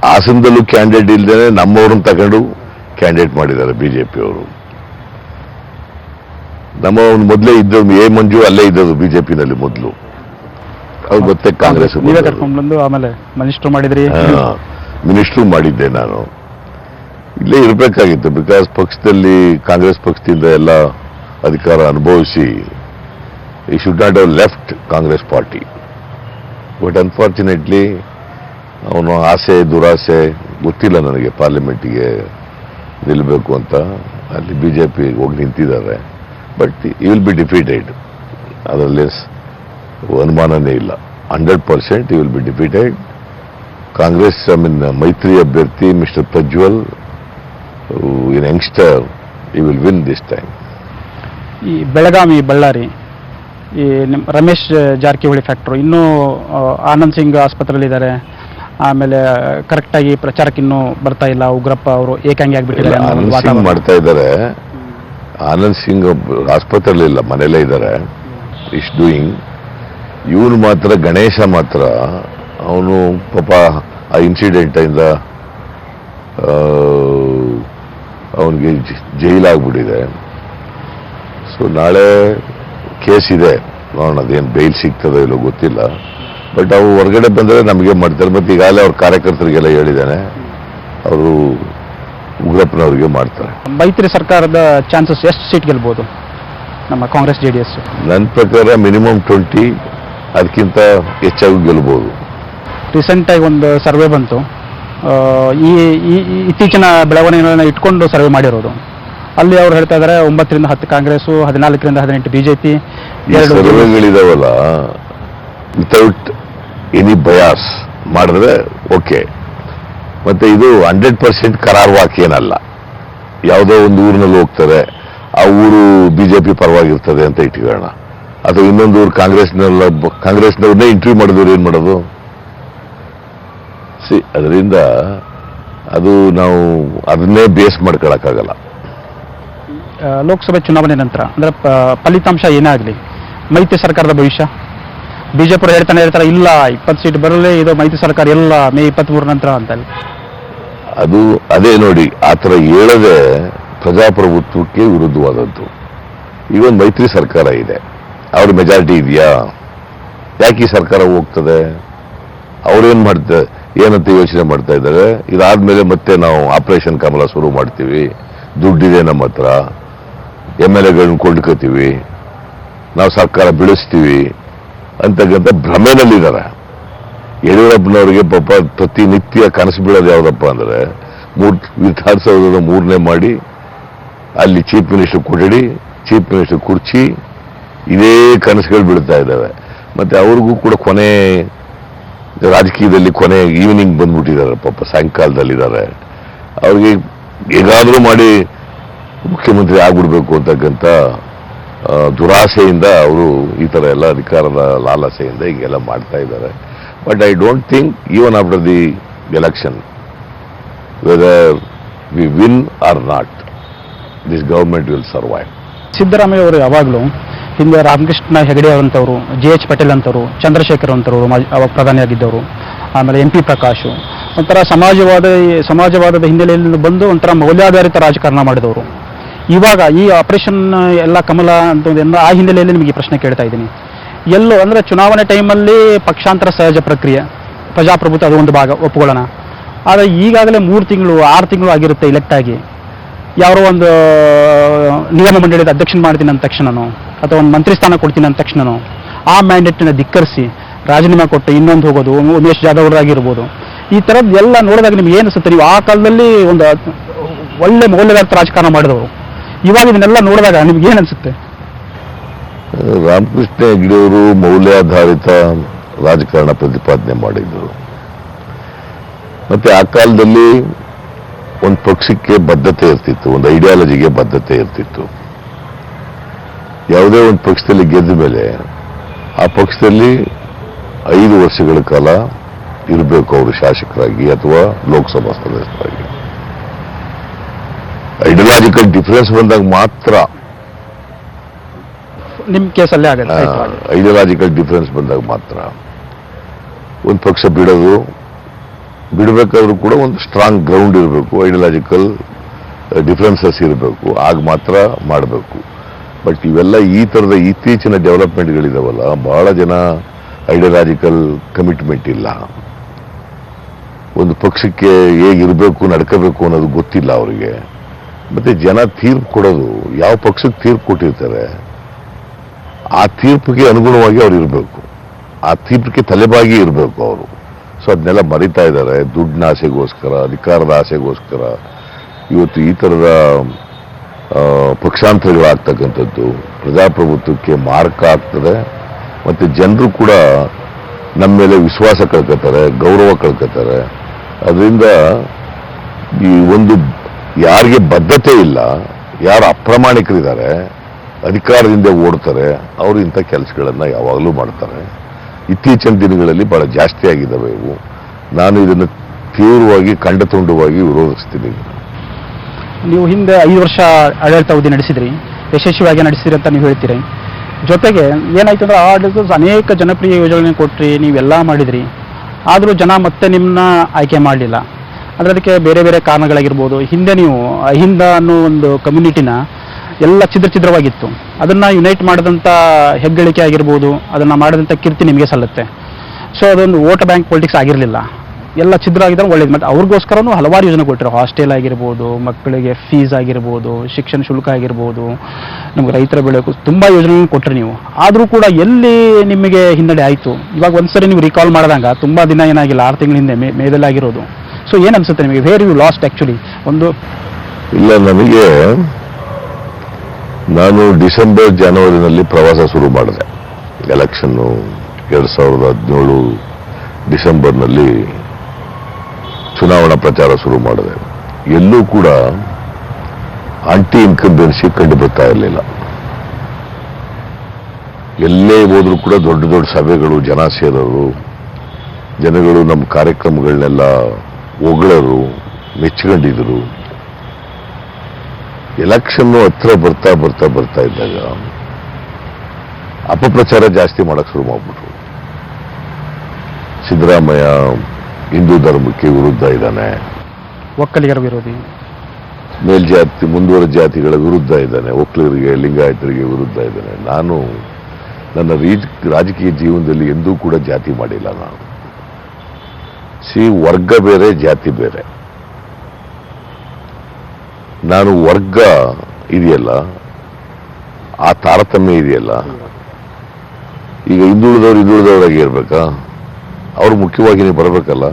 ಹಾಸನದಲ್ಲೂ ಕ್ಯಾಂಡಿಡೇಟ್ ಇಲ್ಲದೇನೆ ನಮ್ಮವ್ರನ್ನ ತಗೊಂಡು ಕ್ಯಾಂಡಿಡೇಟ್ ಮಾಡಿದ್ದಾರೆ ಬಿಜೆಪಿಯವರು. ನಮ್ಮ ಮೊದಲೇ ಇದ್ದದ್ದು ಎ ಮಂಜು ಅಲ್ಲೇ ಇದ್ದದ್ದು ಬಿಜೆಪಿನಲ್ಲಿ ಮೊದಲು. ಅವ್ರು ಮತ್ತೆ ಕಾಂಗ್ರೆಸ್ ನೀವೇ ಕರ್ಕೊಂಡ್ ಬಂದು ಆಮೇಲೆ ಮಿನಿಸ್ಟರ್ ಮಾಡಿದ್ರಿ. ಮಿನಿಸ್ಟ್ರು ಮಾಡಿದ್ದೆ ನಾನು. ಇಲ್ಲೇ ಇರಬೇಕಾಗಿತ್ತು, ಬಿಕಾಸ್ ಪಕ್ಷದಲ್ಲಿ ಕಾಂಗ್ರೆಸ್ ಪಕ್ಷದಿಂದ ಎಲ್ಲ ಅಧಿಕಾರ ಅನುಭವಿಸಿ ಈ should not how left Congress party. But unfortunately ಅವನು ಆಸೆ ದುರಾಸೆ ಗೊತ್ತಿಲ್ಲ ನನಗೆ, ಪಾರ್ಲಿಮೆಂಟಿಗೆ ನಿಲ್ಲಬೇಕು ಅಂತ ಅಲ್ಲಿ ಬಿಜೆಪಿ ಹೋಗಿ ನಿಂತಿದ್ದಾರೆ. ಬಟ್ ಈ ವಿಲ್ ಬಿ ಡಿಫೀಟೆಡ್, ಅದರಲ್ಲಿ ಅನುಮಾನನೇ ಇಲ್ಲ. 100% ಈ ವಿಲ್ ಬಿ ಡಿಫೀಟೆಡ್. ಕಾಂಗ್ರೆಸ್ ಮೈತ್ರಿ ಅಭ್ಯರ್ಥಿ ಮಿಸ್ಟರ್ ಪ್ರಜ್ವಲ್, ಇನ್ ಯಂಗ್ಸ್ಟರ್, ಈ ವಿಲ್ ವಿನ್ ದಿಸ್ ಟೈಮ್. ಈ ಬೆಳಗಾವಿ, ಬಳ್ಳಾರಿ, ಈ ರಮೇಶ್ ಜಾರಕಿಹೊಳಿ ಫ್ಯಾಕ್ಟ್ರು ಇನ್ನೂ ಆನಂದ್ ಸಿಂಗ್ ಆಸ್ಪತ್ರೆಯಲ್ಲಿದ್ದಾರೆ. ಆಮೇಲೆ ಕರೆಕ್ಟಾಗಿ ಪ್ರಚಾರಕ್ಕೆ ಇನ್ನೂ ಬರ್ತಾ ಇಲ್ಲ. ಉಗ್ರಪ್ಪ ಅವರು ಏಕಾಂಗಿ ಆಗ್ಬಿಟ್ಟಿದ್ದಾರೆ. ಆನಂದ್ ಸಿಂಗ್ ಮಾಡ್ತಾ ಇದ್ದಾರೆ. ಆನಂದ್ ಸಿಂಗ್ ಆಸ್ಪತ್ರೆಯಲ್ಲಿಲ್ಲ, ಮನೆಯಲ್ಲೇ ಇದ್ದಾರೆ. Is doing. ಇವನು ಮಾತ್ರ, ಗಣೇಶ ಮಾತ್ರ, ಅವನು ಪಾಪ ಆ ಇನ್ಸಿಡೆಂಟ್ ಇಂದ ಅವನಿಗೆ ಜೈಲಾಗ್ಬಿಟ್ಟಿದೆ. ಸೊ ನಾಳೆ ಕೇಸ್ ಇದೆ, ನೋಡೋಣ ಅದೇನು ಬೈಲ್ ಸಿಗ್ತದೋ ಇಲ್ಲೋ ಗೊತ್ತಿಲ್ಲ. ಬಟ್ ಅವು ಹೊರಗಡೆ ಬಂದರೆ ನಮಗೆ ಮಾಡ್ತಾರೆ. ಮತ್ತೆ ಈಗಾಗಲೇ ಅವ್ರ ಕಾರ್ಯಕರ್ತರಿಗೆಲ್ಲ ಹೇಳಿದ್ದಾನೆ, ಅವರು ಉಗ್ರಪ್ಪನವ್ರಿಗೆ ಮಾಡ್ತಾರೆ. ಮೈತ್ರಿ ಸರ್ಕಾರದ ಚಾನ್ಸಸ್ ಎಷ್ಟು ಸೀಟ್ ಗೆಲ್ಬೋದು ನಮ್ಮ ಕಾಂಗ್ರೆಸ್ JDS? ನನ್ನ ಪ್ರಕಾರ ಮಿನಿಮಮ್ 20, ಅದಕ್ಕಿಂತ ಹೆಚ್ಚಾಗಿ ಗೆಲ್ಬೋದು. ರೀಸೆಂಟಾಗಿ ಒಂದು ಸರ್ವೆ ಬಂತು, ಈ ಇತ್ತೀಚಿನ ಬೆಳವಣಿಗೆಗಳನ್ನ ಇಟ್ಕೊಂಡು ಸರ್ವೆ ಮಾಡಿರೋದು. ಅಲ್ಲಿ ಅವ್ರು ಹೇಳ್ತಾ ಇದ್ದಾರೆ 9ರಿಂದ 10 ಕಾಂಗ್ರೆಸ್ಸು, 14ರಿಂದ 18 ಬಿಜೆಪಿ. ಸರ್ವೆಗಳಿದಾವಲ್ಲ, ವಿತೌಟ್ ಎನಿ ಬಯಾಸ್ ಮಾಡಿದ್ರೆ ಓಕೆ. ಮತ್ತೆ ಇದು 100% ಕರಾರುವಾಕ್ ಏನಲ್ಲ. ಯಾವುದೋ ಒಂದು ಊರಿನಲ್ಲಿ ಹೋಗ್ತಾರೆ, ಆ ಊರು ಬಿಜೆಪಿ ಪರವಾಗಿರ್ತದೆ ಅಂತ ಇಟ್ಕೊಳ್ಳೋಣ, ಅಥವಾ ಇನ್ನೊಂದು ಊರು ಕಾಂಗ್ರೆಸ್ನವ್ರನ್ನೇ ಇಂಟರ್ವ್ಯೂ ಮಾಡಿದವ್ರು ಏನ್ ಮಾಡೋದು? ಅದರಿಂದ ಅದು ನಾವು ಅದನ್ನೇ ಬೇಸ್ ಮಾಡ್ಕೊಳಕ್ಕಾಗಲ್ಲ. ಲೋಕಸಭೆ ಚುನಾವಣೆ ನಂತರ ಅಂದ್ರೆ ಫಲಿತಾಂಶ ಏನೇ ಆಗಲಿ, ಮೈತ್ರಿ ಸರ್ಕಾರದ ಭವಿಷ್ಯ, ಬಿಜೆಪಿ ಹೇಳ್ತಾನೆ ಇರ್ತಾರೆ ಇಲ್ಲ 20 ಸೀಟ್ ಬರಲಿ, ಇದು ಮೈತ್ರಿ ಸರ್ಕಾರ ಎಲ್ಲ ಮೇ 23 ನಂತರ ಅಂತ. ಅದು ಅದೇ ನೋಡಿ, ಆ ಥರ ಹೇಳದೆ ಪ್ರಜಾಪ್ರಭುತ್ವಕ್ಕೆ ವಿರುದ್ಧವಾದದ್ದು. ಈಗ ಒಂದು ಮೈತ್ರಿ ಸರ್ಕಾರ ಇದೆ, ಅವ್ರ ಮೆಜಾರಿಟಿ ಇದೆಯಾ? ಯಾಕೆ ಈ ಸರ್ಕಾರ ಹೋಗ್ತದೆ? ಅವ್ರೇನ್ ಮಾಡ್ತಾರೆ, ಏನಂತ ಯೋಚನೆ ಮಾಡ್ತಾ ಇದ್ದಾರೆ? ಇದಾದ್ಮೇಲೆ ಮತ್ತೆ ನಾವು ಆಪರೇಷನ್ ಕಮಲ ಶುರು ಮಾಡ್ತೀವಿ, ದುಡ್ಡಿದೆ ನಮ್ಮ ಹತ್ರ, MLAಗಳನ್ನ ಕೊಂಡ್ಕೋತೀವಿ, ನಾವು ಸರ್ಕಾರ ಬೆಳೆಸ್ತೀವಿ ಅಂತಕ್ಕಂಥ ಭ್ರಮೆನಲ್ಲಿದ್ದಾರೆ. ಯಡಿಯೂರಪ್ಪನವರಿಗೆ ಪಾಪ ಪ್ರತಿನಿತ್ಯ ಕನಸು ಬೀಳೋದು ಯಾವುದಪ್ಪ ಅಂದ್ರೆ, ವಿಧಾನಸೌಧದ 3ನೇ ಮಾಡಿ, ಅಲ್ಲಿ ಚೀಫ್ ಮಿನಿಸ್ಟರ್ ಕೊಠಡಿ, ಚೀಫ್ ಮಿನಿಸ್ಟರ್ ಕುರ್ಚಿ, ಇದೇ ಕನಸುಗಳು ಬೀಳ್ತಾ ಇದ್ದಾವೆ. ಮತ್ತೆ ಅವ್ರಿಗೂ ಕೂಡ ಕೊನೆ ರಾಜಕೀಯದಲ್ಲಿ ಕೊನೆ ಈವ್ನಿಂಗ್ ಬಂದ್ಬಿಟ್ಟಿದ್ದಾರೆ, ಪಾಪ ಸಾಯಂಕಾಲದಲ್ಲಿದ್ದಾರೆ. ಅವ್ರಿಗೆ ಹೇಗಾದರೂ ಮಾಡಿ ಮುಖ್ಯಮಂತ್ರಿ ಆಗ್ಬಿಡ್ಬೇಕು ಅಂತಕ್ಕಂಥ ದುರಾಸೆಯಿಂದ ಅವರು ಈ ಥರ ಎಲ್ಲ ಅಧಿಕಾರದ ಲಾಲಸೆಯಿಂದ ಹೀಗೆಲ್ಲ ಮಾಡ್ತಾ ಇದ್ದಾರೆ. But I don't think even after the election, whether we win or not, this government will survive. Siddaramaiah ಅವರು ಯಾವಾಗಲೂ ಹಿಂದೆ ರಾಮಕೃಷ್ಣ ಹೆಗಡೆ ಅವರಂಥವ್ರು, JH ಪಟೇಲ್ ಅಂತವರು, ಚಂದ್ರಶೇಖರ್ ಅಂತವರು ಅವಾಗ ಪ್ರಧಾನಿಯಾಗಿದ್ದವರು, ಆಮೇಲೆ MP ಪ್ರಕಾಶ್, ಒಂಥರ ಸಮಾಜವಾದದ ಹಿನ್ನೆಲೆಯಲ್ಲಿ ಬಂದು ಒಂಥರ ಮೌಲ್ಯಾಧಾರಿತ ರಾಜಕಾರಣ ಮಾಡಿದವರು. ಇವಾಗ ಈ ಆಪರೇಷನ್ ಎಲ್ಲ ಕಮಲ ಅಂತ ಆ ಹಿನ್ನೆಲೆಯಲ್ಲಿ ನಿಮಗೆ ಪ್ರಶ್ನೆ ಕೇಳ್ತಾ ಇದ್ದೀನಿ. ಎಲ್ಲೋ ಅಂದರೆ ಚುನಾವಣೆ ಟೈಮಲ್ಲಿ ಪಕ್ಷಾಂತರ ಸಹಜ ಪ್ರಕ್ರಿಯೆ, ಪ್ರಜಾಪ್ರಭುತ್ವ ಅದು ಒಂದು ಭಾಗ, ಒಪ್ಕೊಳ್ಳೋಣ. ಆದರೆ ಈಗಾಗಲೇ 3 ತಿಂಗಳು 6 ತಿಂಗಳು ಆಗಿರುತ್ತೆ ಎಲೆಕ್ಟ್ ಆಗಿ. ಯಾರೋ ಒಂದು ನಿಗಮ ಮಂಡಳಿದ ಅಧ್ಯಕ್ಷನ ಮಾಡ್ತೀನಿ ಅಂದ ತಕ್ಷಣನೋ, ಅಥವಾ ಒಂದು ಮಂತ್ರಿ ಸ್ಥಾನ ಕೊಡ್ತೀನಿ ಅಂದ ತಕ್ಷಣನೋ ಆ ಮ್ಯಾಂಡೇಟ್ನ ಧಿಕ್ಕರಿಸಿ ರಾಜೀನಾಮೆ ಕೊಟ್ಟು ಇನ್ನೊಂದು ಹೋಗೋದು, ಉಮೇಶ್ ಜಾಧವ್ ಅವರಾಗಿರ್ಬೋದು, ಈ ಥರದ್ದು ಎಲ್ಲ ನೋಡಿದಾಗ ನಿಮ್ಗೆ ಏನು ಅನಿಸುತ್ತೆ? ನೀವು ಆ ಕಾಲದಲ್ಲಿ ಒಂದು ಒಳ್ಳೆ ಮೌಲ್ಯಧಾರಿತ ರಾಜಕಾರಣ ಮಾಡಿದವರು, ಇವಾಗ ಇದನ್ನೆಲ್ಲ ನೋಡಿದಾಗ ನಿಮ್ಗೆ ಏನು ಅನಿಸುತ್ತೆ? ರಾಮಕೃಷ್ಣ ಹೆಗಡೆಯವರು ಮೌಲ್ಯಾಧಾರಿತ ರಾಜಕಾರಣ ಪ್ರತಿಪಾದನೆ ಮಾಡಿದ್ರು. ಮತ್ತೆ ಆ ಕಾಲದಲ್ಲಿ ಒಂದು ಪಕ್ಷಕ್ಕೆ ಬದ್ಧತೆ ಇರ್ತಿತ್ತು, ಒಂದು ಐಡಿಯಾಲಜಿಗೆ ಬದ್ಧತೆ ಇರ್ತಿತ್ತು. ಯಾವುದೇ ಒಂದು ಪಕ್ಷದಲ್ಲಿ ಗೆದ್ದ ಮೇಲೆ ಆ ಪಕ್ಷದಲ್ಲಿ 5 ವರ್ಷಗಳ ಕಾಲ ಇರಬೇಕು ಅವರು ಶಾಸಕರಾಗಿ ಅಥವಾ ಲೋಕಸಭಾ ಸದಸ್ಯರಾಗಿ. ಐಡಿಯಾಲಜಿಕಲ್ ಡಿಫರೆನ್ಸ್ ಬಂದಾಗ ಮಾತ್ರ, ನಿಮ್ಮ ಕೇಸಲ್ಲೇ ಆಗುತ್ತೆ. ಐಡಿಯಾಲಜಿಕಲ್ ಡಿಫರೆನ್ಸ್ ಬಂದಾಗ ಮಾತ್ರ ಒಂದು ಪಕ್ಷ ಬಿಡಬೇಕಾದ್ರೂ ಕೂಡ ಒಂದು ಸ್ಟ್ರಾಂಗ್ ಗ್ರೌಂಡ್ ಇರಬೇಕು, ಐಡಿಯಾಲಜಿಕಲ್ ಡಿಫರೆನ್ಸಸ್ ಇರಬೇಕು, ಆಗ ಮಾತ್ರ ಮಾಡಬೇಕು. ಬಟ್ ಇವೆಲ್ಲ ಈ ಥರದ ಇತ್ತೀಚಿನ ಡೆವಲಪ್ಮೆಂಟ್ಗಳಿದಾವಲ್ಲ, ಬಹಳ ಜನ ಐಡಿಯಾಲಜಿಕಲ್ ಕಮಿಟ್ಮೆಂಟ್ ಇಲ್ಲ, ಒಂದು ಪಕ್ಷಕ್ಕೆ ಹೇಗಿರಬೇಕು ನಡ್ಕೋಬೇಕು ಅನ್ನೋದು ಗೊತ್ತಿಲ್ಲ ಅವರಿಗೆ. ಮತ್ತೆ ಜನ ತೀರ್ಪು ಕೊಡೋದು ಯಾವ ಪಕ್ಷಕ್ಕೆ ತೀರ್ಪು ಕೊಟ್ಟಿರ್ತಾರೆ ಆ ತೀರ್ಪಿಗೆ ಅನುಗುಣವಾಗಿ ಅವ್ರು ಇರಬೇಕು, ಆ ತೀರ್ಪಿಗೆ ತಲೆಬಾಗಿ ಇರಬೇಕು ಅವರು. ಸೊ ಅದನ್ನೆಲ್ಲ ಮರಿತಾ ಇದ್ದಾರೆ ದುಡ್ಡಿನ ಆಸೆಗೋಸ್ಕರ, ಅಧಿಕಾರದ ಆಸೆಗೋಸ್ಕರ. ಇವತ್ತು ಈ ಥರದ ಪಕ್ಷಾಂತರಗಳಾಗ್ತಕ್ಕಂಥದ್ದು ಪ್ರಜಾಪ್ರಭುತ್ವಕ್ಕೆ ಮಾರಕ ಆಗ್ತದೆ. ಮತ್ತೆ ಜನರು ಕೂಡ ನಮ್ಮ ಮೇಲೆ ವಿಶ್ವಾಸ ಕಳ್ಕೊತಾರೆ, ಗೌರವ ಕಳ್ಕೊತಾರೆ. ಅದರಿಂದ ಈ ಒಂದು ಯಾರಿಗೆ ಬದ್ಧತೆ ಇಲ್ಲ, ಯಾರು ಅಪ್ರಾಮಾಣಿಕರಿದ್ದಾರೆ, ಅಧಿಕಾರದಿಂದ ಓಡ್ತಾರೆ, ಅವರು ಇಂಥ ಕೆಲಸಗಳನ್ನು ಯಾವಾಗಲೂ ಮಾಡ್ತಾರೆ. ಇತ್ತೀಚಿನ ದಿನಗಳಲ್ಲಿ ಬಹಳ ಜಾಸ್ತಿ ಆಗಿದ್ದಾವೆ ಇವು. ನಾನು ಇದನ್ನು ತೀವ್ರವಾಗಿ ಖಂಡತುಂಡವಾಗಿ ವಿರೋಧಿಸ್ತೀನಿ. ನೀವು ಹಿಂದೆ 5 ವರ್ಷ ಆಡಳಿತಾವಧಿ ನಡೆಸಿದ್ರಿ, ಯಶಸ್ವಿಯಾಗಿ ನಡೆಸಿದ್ರಿ ಅಂತ ನೀವು ಹೇಳ್ತೀರಿ. ಜೊತೆಗೆ ಏನಾಯ್ತು ಅಂದ್ರೆ ಆಡಳಿತ ಅನೇಕ ಜನಪ್ರಿಯ ಯೋಜನೆ ಕೊಟ್ರಿ, ನೀವೆಲ್ಲ ಮಾಡಿದ್ರಿ. ಆದರೂ ಜನ ಮತ್ತೆ ನಿಮ್ಮನ್ನ ಆಯ್ಕೆ ಮಾಡಲಿಲ್ಲ. ಅದಕ್ಕೆ ಬೇರೆ ಬೇರೆ ಕಾರಣಗಳಾಗಿರ್ಬೋದು. ಹಿಂದೆ ನೀವು ಅಹಿಂದ ಅನ್ನೋ ಒಂದು ಕಮ್ಯುನಿಟಿನ ಎಲ್ಲ ಛಿದ್ರವಾಗಿತ್ತು, ಅದನ್ನು ಯುನೈಟ್ ಮಾಡಿದಂಥ ಹೆಗ್ಗಳಿಕೆ ಆಗಿರ್ಬೋದು, ಅದನ್ನು ಮಾಡಿದಂಥ ಕೀರ್ತಿ ನಿಮಗೆ ಸಲ್ಲುತ್ತೆ. ಸೊ ಅದೊಂದು ವೋಟ್ ಬ್ಯಾಂಕ್ ಪೊಲಿಟಿಕ್ಸ್ ಆಗಿರಲಿಲ್ಲ, ಎಲ್ಲ ಛಿದ್ರ ಆಗಿದ್ರೆ ಒಳ್ಳೇದು. ಮತ್ತು ಅವ್ರಿಗೋಸ್ಕರನೂ ಹಲವಾರು ಯೋಜನೆ ಕೊಟ್ಟರು. ಹಾಸ್ಟೆಲ್ ಆಗಿರ್ಬೋದು, ಮಕ್ಕಳಿಗೆ ಫೀಸ್ ಆಗಿರ್ಬೋದು, ಶಿಕ್ಷಣ ಶುಲ್ಕ ಆಗಿರ್ಬೋದು, ನಮ್ಗೆ ರೈತರ ಬೆಳೆಗೂ ತುಂಬ ಯೋಜನೆ ಕೊಟ್ಟರು ನೀವು. ಆದರೂ ಕೂಡ ಎಲ್ಲಿ ನಿಮಗೆ ಹಿನ್ನಡೆ ಆಯಿತು? ಇವಾಗ ಒಂದ್ಸರಿ ನೀವು ರಿಕಾಲ್ ಮಾಡಿದಾಗ ತುಂಬ ದಿನ ಏನಾಗಿಲ್ಲ, 6 ತಿಂಗಳ ಹಿಂದೆ ಮೇದಲ್ಲಿ ಆಗಿರೋದು. ಸೊ ಏನು ಅನ್ಸುತ್ತೆ ನಿಮಗೆ, ವೇರ್ ಯು ಲಾಸ್ಟ್ ಆ್ಯಕ್ಚುಲಿ? ಇಲ್ಲ, ನಾನು ಡಿಸೆಂಬರ್ ಜನವರಿನಲ್ಲಿ ಪ್ರವಾಸ ಶುರು ಮಾಡಿದೆ. ಎಲೆಕ್ಷನ್ನು 2017 ಡಿಸೆಂಬರ್ನಲ್ಲಿ ಚುನಾವಣಾ ಪ್ರಚಾರ ಶುರು ಮಾಡಿದೆ. ಎಲ್ಲೂ ಕೂಡ ಆಂಟಿ ಇನ್ಕಂಬೆನ್ಸಿ ಕಂಡು ಬರ್ತಾ ಇರಲಿಲ್ಲ. ಎಲ್ಲೇ ಹೋದ್ರೂ ಕೂಡ ದೊಡ್ಡ ದೊಡ್ಡ ಸಭೆಗಳು, ಜನ ಸೇರೋರು, ಜನಗಳು ನಮ್ಮ ಕಾರ್ಯಕ್ರಮಗಳನ್ನೆಲ್ಲ ಹೊಗಳರು, ಮೆಚ್ಚಿಕೊಂಡಿದ್ರು. ಎಲೆಕ್ಷನ್ ಹತ್ರ ಬರ್ತಾ ಇದ್ದಾಗ ಅಪಪ್ರಚಾರ ಜಾಸ್ತಿ ಮಾಡಕ್ ಶುರು ಮಾಡ್ಬಿಟ್ರು. ಸಿದ್ದರಾಮಯ್ಯ ಹಿಂದೂ ಧರ್ಮಕ್ಕೆ ವಿರುದ್ಧ ಇದ್ದಾನೆ, ಒಕ್ಕಲಿಗರ ವಿರೋಧಿ, ಮೇಲ್ಜಾತಿ ಮುಂದುವರೆದ ಜಾತಿಗಳ ವಿರುದ್ಧ ಇದ್ದಾನೆ, ಒಕ್ಕಲಿಗರಿಗೆ ಲಿಂಗಾಯತರಿಗೆ ವಿರುದ್ಧ ಇದ್ದಾನೆ. ನಾನು ನನ್ನ ರಾಜಕೀಯ ಜೀವನದಲ್ಲಿ ಎಂದೂ ಕೂಡ ಜಾತಿ ಮಾಡಿಲ್ಲ. ನಾನು ವರ್ಗ ಬೇರೆ, ಜಾತಿ ಬೇರೆ. ನಾನು ವರ್ಗ ಇದೆಯಲ್ಲ, ಆ ತಾರತಮ್ಯ ಇದೆಯಲ್ಲ, ಈಗ ಹಿಂದುಳಿದವರಾಗಿ ಇರ್ಬೇಕಾ? ಅವ್ರು ಮುಖ್ಯವಾಗಿ ನೀವು ಬರಬೇಕಲ್ಲ.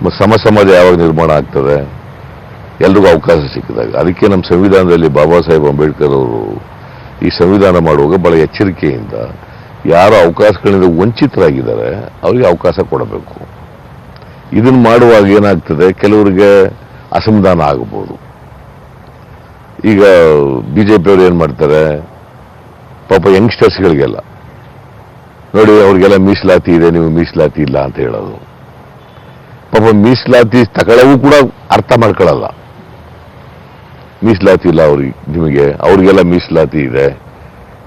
ಮತ್ತು ಸಮಾಜ ಯಾವಾಗ ನಿರ್ಮಾಣ ಆಗ್ತದೆ? ಎಲ್ರಿಗೂ ಅವಕಾಶ ಸಿಕ್ಕಿದಾಗ. ಅದಕ್ಕೆ ನಮ್ಮ ಸಂವಿಧಾನದಲ್ಲಿ ಬಾಬಾ ಸಾಹೇಬ್ ಅಂಬೇಡ್ಕರ್ ಅವರು ಈ ಸಂವಿಧಾನ ಮಾಡುವಾಗ ಬಹಳ ಎಚ್ಚರಿಕೆಯಿಂದ ಯಾರು ಅವಕಾಶಗಳಿಂದ ವಂಚಿತರಾಗಿದ್ದಾರೆ ಅವರಿಗೆ ಅವಕಾಶ ಕೊಡಬೇಕು. ಇದನ್ನು ಮಾಡುವಾಗ ಏನಾಗ್ತದೆ, ಕೆಲವರಿಗೆ ಅಸಮಾಧಾನ ಆಗಬಹುದು. ಈಗ ಬಿಜೆಪಿಯವರು ಏನ್ ಮಾಡ್ತಾರೆ, ಪಾಪ ಯಂಗ್ಸ್ಟರ್ಸ್ಗಳಿಗೆಲ್ಲ ನೋಡಿ, ಅವ್ರಿಗೆಲ್ಲ ಮೀಸಲಾತಿ ಇದೆ, ನೀವು ಮೀಸಲಾತಿ ಇಲ್ಲ ಅಂತ ಹೇಳೋದು. ಪಾಪ ಮೀಸಲಾತಿ ತಗೊಳ್ಳವು ಕೂಡ ಅರ್ಥ ಮಾಡ್ಕೊಳ್ಳಲ್ಲ. ಮೀಸಲಾತಿ ಇಲ್ಲ ನಿಮಗೆ, ಅವ್ರಿಗೆಲ್ಲ ಮೀಸಲಾತಿ ಇದೆ,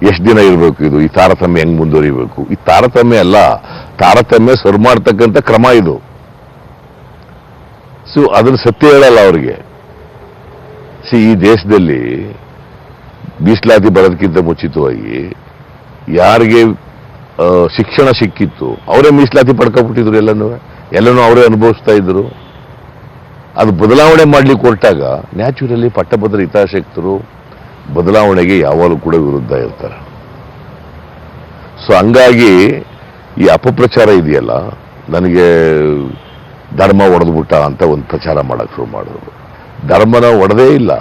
ಎಷ್ಟು ದಿನ ಇರಬೇಕು ಇದು, ಈ ತಾರತಮ್ಯ ಹೆಂಗ್ ಮುಂದುವರಿಬೇಕು? ಈ ತಾರತಮ್ಯ ಅಲ್ಲ, ತಾರತಮ್ಯ ಸರಿ ಮಾಡ್ತಕ್ಕಂಥ ಕ್ರಮ ಇದು. ಸೊ ಅದನ್ನು ಸತ್ಯ ಹೇಳಲ್ಲ ಅವ್ರಿಗೆ. ಈ ದೇಶದಲ್ಲಿ ಮೀಸಲಾತಿ ಬರೋದಕ್ಕಿಂತ ಮುಂಚಿತವಾಗಿ ಯಾರಿಗೆ ಶಿಕ್ಷಣ ಸಿಕ್ಕಿತ್ತು ಅವರೇ ಮೀಸಲಾತಿ ಪಡ್ಕೊಂಡ್ಬಿಟ್ಟಿದ್ರು. ಎಲ್ಲನೂ ಅವರೇ ಅನುಭವಿಸ್ತಾ ಇದ್ರು. ಅದು ಬದಲಾವಣೆ ಮಾಡ್ಲಿಕ್ಕೆ ಹೊರಟಾಗ ನ್ಯಾಚುರಲಿ ಪಟ್ಟಭದ್ರ ಹಿತಾಸಕ್ತರು ಬದಲಾವಣೆಗೆ ಯಾವಾಗಲೂ ಕೂಡ ವಿರುದ್ಧ ಇರ್ತಾರೆ. ಸೊ ಹಂಗಾಗಿ ಈ ಅಪಪ್ರಚಾರ ಇದೆಯಲ್ಲ, ನನಗೆ ಧರ್ಮ ಒಡೆದ್ಬಿಟ್ಟ ಅಂತ ಒಂದು ಪ್ರಚಾರ ಮಾಡಕ್ ಶುರು ಮಾಡಿದ್ರು. ಧರ್ಮನ ಒಡೆದೇ ಇಲ್ಲ,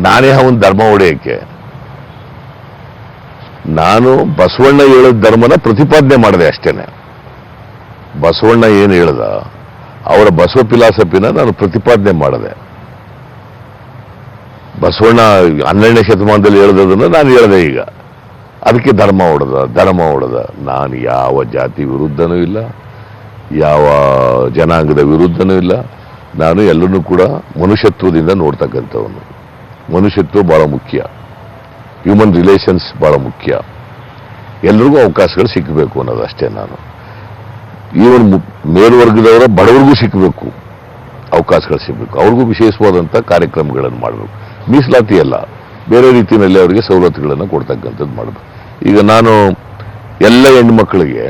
ನಾನೇ ಅವನ ಧರ್ಮ ಒಡೆಯಕ್ಕೆ. ನಾನು ಬಸವಣ್ಣ ಹೇಳಿದ ಧರ್ಮನ ಪ್ರತಿಪಾದನೆ ಮಾಡಿದೆ ಅಷ್ಟೇನೆ. ಬಸವಣ್ಣ ಏನು ಹೇಳ್ದ, ಅವರ ಬಸವ ಫಿಲಾಸಫಿನ ನಾನು ಪ್ರತಿಪಾದನೆ ಮಾಡಿದೆ. ಬಸವಣ್ಣ 12ನೇ ಶತಮಾನದಲ್ಲಿ ಹೇಳಿದದನ್ನು ನಾನು ಹೇಳಿದೆ. ಈಗ ಅದಕ್ಕೆ ಧರ್ಮ ಹೊಡೆದ. ನಾನು ಯಾವ ಜಾತಿ ವಿರುದ್ಧನೂ ಇಲ್ಲ, ಯಾವ ಜನಾಂಗದ ವಿರುದ್ಧನೂ ಇಲ್ಲ. ನಾನು ಎಲ್ಲರನ್ನೂ ಕೂಡ ಮನುಷ್ಯತ್ವದಿಂದ ನೋಡ್ತಕ್ಕಂಥವನು. ಮನುಷ್ಯತ್ವ ಬಹಳ ಮುಖ್ಯ, ಹ್ಯೂಮನ್ ರಿಲೇಷನ್ಸ್ ಬಹಳ ಮುಖ್ಯ. ಎಲ್ರಿಗೂ ಅವಕಾಶಗಳು ಸಿಕ್ಕಬೇಕು ಅನ್ನೋದಷ್ಟೇ. ನಾನು ಈವನ್ ಮೇಲ್ವರ್ಗದವರ ಬಡವರಿಗೂ ಸಿಕ್ಕಬೇಕು, ಅವಕಾಶಗಳು ಸಿಗಬೇಕು, ಅವ್ರಿಗೂ ವಿಶೇಷವಾದಂಥ ಕಾರ್ಯಕ್ರಮಗಳನ್ನು ಮಾಡಬೇಕು. ಮೀಸಲಾತಿ ಅಲ್ಲ, ಬೇರೆ ರೀತಿಯಲ್ಲಿ ಅವರಿಗೆ ಸವಲತ್ತುಗಳನ್ನು ಕೊಡ್ತಕ್ಕಂಥದ್ದು ಮಾಡಬೇಕು. ಈಗ ನಾನು ಎಲ್ಲ ಹೆಣ್ಮಕ್ಳಿಗೆ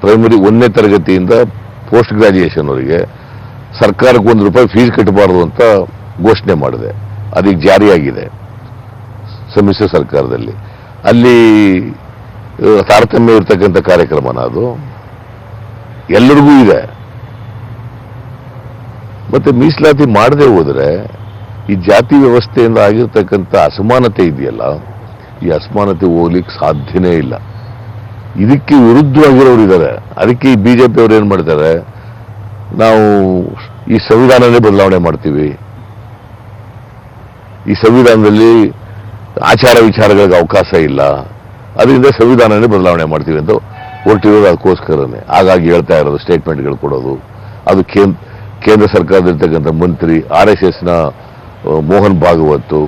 ಪ್ರೈಮರಿ 1ನೇ ತರಗತಿಯಿಂದ ಪೋಸ್ಟ್ ಗ್ರಾಜ್ಯುಯೇಷನ್ ಅವರಿಗೆ ಸರ್ಕಾರಕ್ಕೆ ₹1 ಫೀಸ್ ಕಟ್ಟಬಾರದು ಅಂತ ಘೋಷಣೆ ಮಾಡಿದೆ. ಅದೀಗ ಜಾರಿಯಾಗಿದೆ ಸಮ್ಮಿಶ್ರ ಸರ್ಕಾರದಲ್ಲಿ. ಅಲ್ಲಿ ತಾರತಮ್ಯ ಇರ್ತಕ್ಕಂಥ ಕಾರ್ಯಕ್ರಮನ ಅದು ಎಲ್ಲರಿಗೂ ಇದೆ. ಮತ್ತೆ ಮೀಸಲಾತಿ ಮಾಡದೆ ಹೋದ್ರೆ ಈ ಜಾತಿ ವ್ಯವಸ್ಥೆಯಿಂದ ಆಗಿರ್ತಕ್ಕಂಥ ಅಸಮಾನತೆ ಇದೆಯಲ್ಲ, ಈ ಅಸಮಾನತೆ ಹೋಗ್ಲಿಕ್ಕೆ ಸಾಧ್ಯನೇ ಇಲ್ಲ. ಇದಕ್ಕೆ ವಿರುದ್ಧವಾಗಿರೋರು ಇದ್ದಾರೆ. ಅದಕ್ಕೆ ಈ ಬಿಜೆಪಿ ಅವರು ಏನ್ ಮಾಡ್ತಾರೆ, ನಾವು ಈ ಸಂವಿಧಾನನೇ ಬದಲಾವಣೆ ಮಾಡ್ತೀವಿ, ಈ ಸಂವಿಧಾನದಲ್ಲಿ ಆಚಾರ ವಿಚಾರಗಳಿಗೆ ಅವಕಾಶ ಇಲ್ಲ, ಅದರಿಂದ ಸಂವಿಧಾನನೇ ಬದಲಾವಣೆ ಮಾಡ್ತೀವಿ ಅಂತ ಹೊರಟಿರೋದು. ಅದಕ್ಕೋಸ್ಕರನೇ ಹಾಗಾಗಿ ಹೇಳ್ತಾ ಇರೋದು, ಸ್ಟೇಟ್ಮೆಂಟ್ಗಳು ಕೊಡೋದು. ಅದು ಕೇಂದ್ರ ಸರ್ಕಾರದಲ್ಲಿರ್ತಕ್ಕಂಥ ಮಂತ್ರಿ, RSSನ ಮೋಹನ್ ಭಾಗವತ್,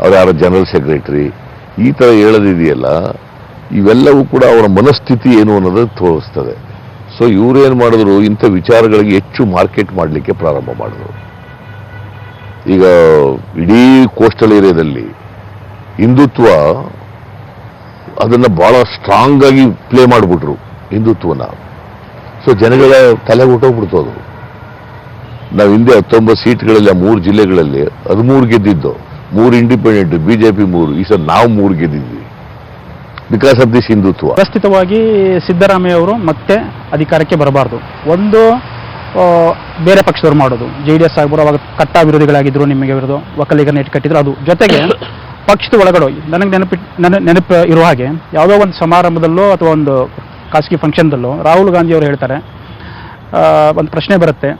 ಅವ್ರು ಯಾರೋ ಜನರಲ್ ಸೆಕ್ರೆಟರಿ, ಈ ಥರ ಹೇಳೋದಿದೆಯಲ್ಲ, ಇವೆಲ್ಲವೂ ಕೂಡ ಅವರ ಮನಸ್ಥಿತಿ ಏನು ಅನ್ನೋದನ್ನು ತೋರಿಸ್ತದೆ. ಸೊ ಇವರೇನು ಮಾಡಿದ್ರು, ಇಂಥ ವಿಚಾರಗಳಿಗೆ ಹೆಚ್ಚು ಮಾರ್ಕೆಟ್ ಮಾಡಲಿಕ್ಕೆ ಪ್ರಾರಂಭ ಮಾಡಿದ್ರು. ಈಗ ಇಡೀ ಕೋಸ್ಟಲ್ ಏರಿಯಾದಲ್ಲಿ ಹಿಂದುತ್ವ ಅದನ್ನ ಬಹಳ ಸ್ಟ್ರಾಂಗ್ ಆಗಿ ಪ್ಲೇ ಮಾಡಿಬಿಟ್ರು ಹಿಂದುತ್ವನ. ಸೊ ಜನಗಳ ತಲೆ ಹೊಟ್ಟೋಗ್ಬಿಡ್ತು ಅದು. ನಾವು ಹಿಂದೆ 19 ಸೀಟ್ಗಳಲ್ಲಿ 3 ಜಿಲ್ಲೆಗಳಲ್ಲಿ 13 ಗೆದ್ದಿದ್ದು, 3 ಇಂಡಿಪೆಂಡೆಂಟ್, ಬಿಜೆಪಿ 3, ಈ ಸಲ ನಾವು 3 ಗೆದ್ದಿದ್ವಿ ಬಿಕಾಸ್ ಆಫ್ ದಿಸ್ ಹಿಂದುತ್ವ. ವ್ಯವಸ್ಥಿತವಾಗಿ ಸಿದ್ದರಾಮಯ್ಯ ಅವರು ಮತ್ತೆ ಅಧಿಕಾರಕ್ಕೆ ಬರಬಾರ್ದು. ಒಂದು ಬೇರೆ ಪಕ್ಷದವ್ರು ಮಾಡೋದು, JDS ಆಗ್ಬೋದು, ಅವಾಗ ಕಟ್ಟಾ ವಿರೋಧಿಗಳಾಗಿದ್ರು, ನಿಮಗೆ ವಿರೋಧ ಒಕ್ಕಲಿಗರನ್ನ ಇಟ್ಕಟ್ಟಿದ್ರು. ಅದು ಜೊತೆಗೆ ಪಕ್ಷದ ಒಳಗಡೆ ನನಗೆ ನೆನಪು ಇರುವ ಹಾಗೆ ಯಾವುದೋ ಒಂದು ಸಮಾರಂಭದಲ್ಲೋ ಅಥವಾ ಒಂದು ಖಾಸಗಿ ಫಂಕ್ಷನ್ದಲ್ಲೋ ರಾಹುಲ್ ಗಾಂಧಿ ಅವರು ಹೇಳ್ತಾರೆ, ಒಂದು ಪ್ರಶ್ನೆ ಬರುತ್ತೆ,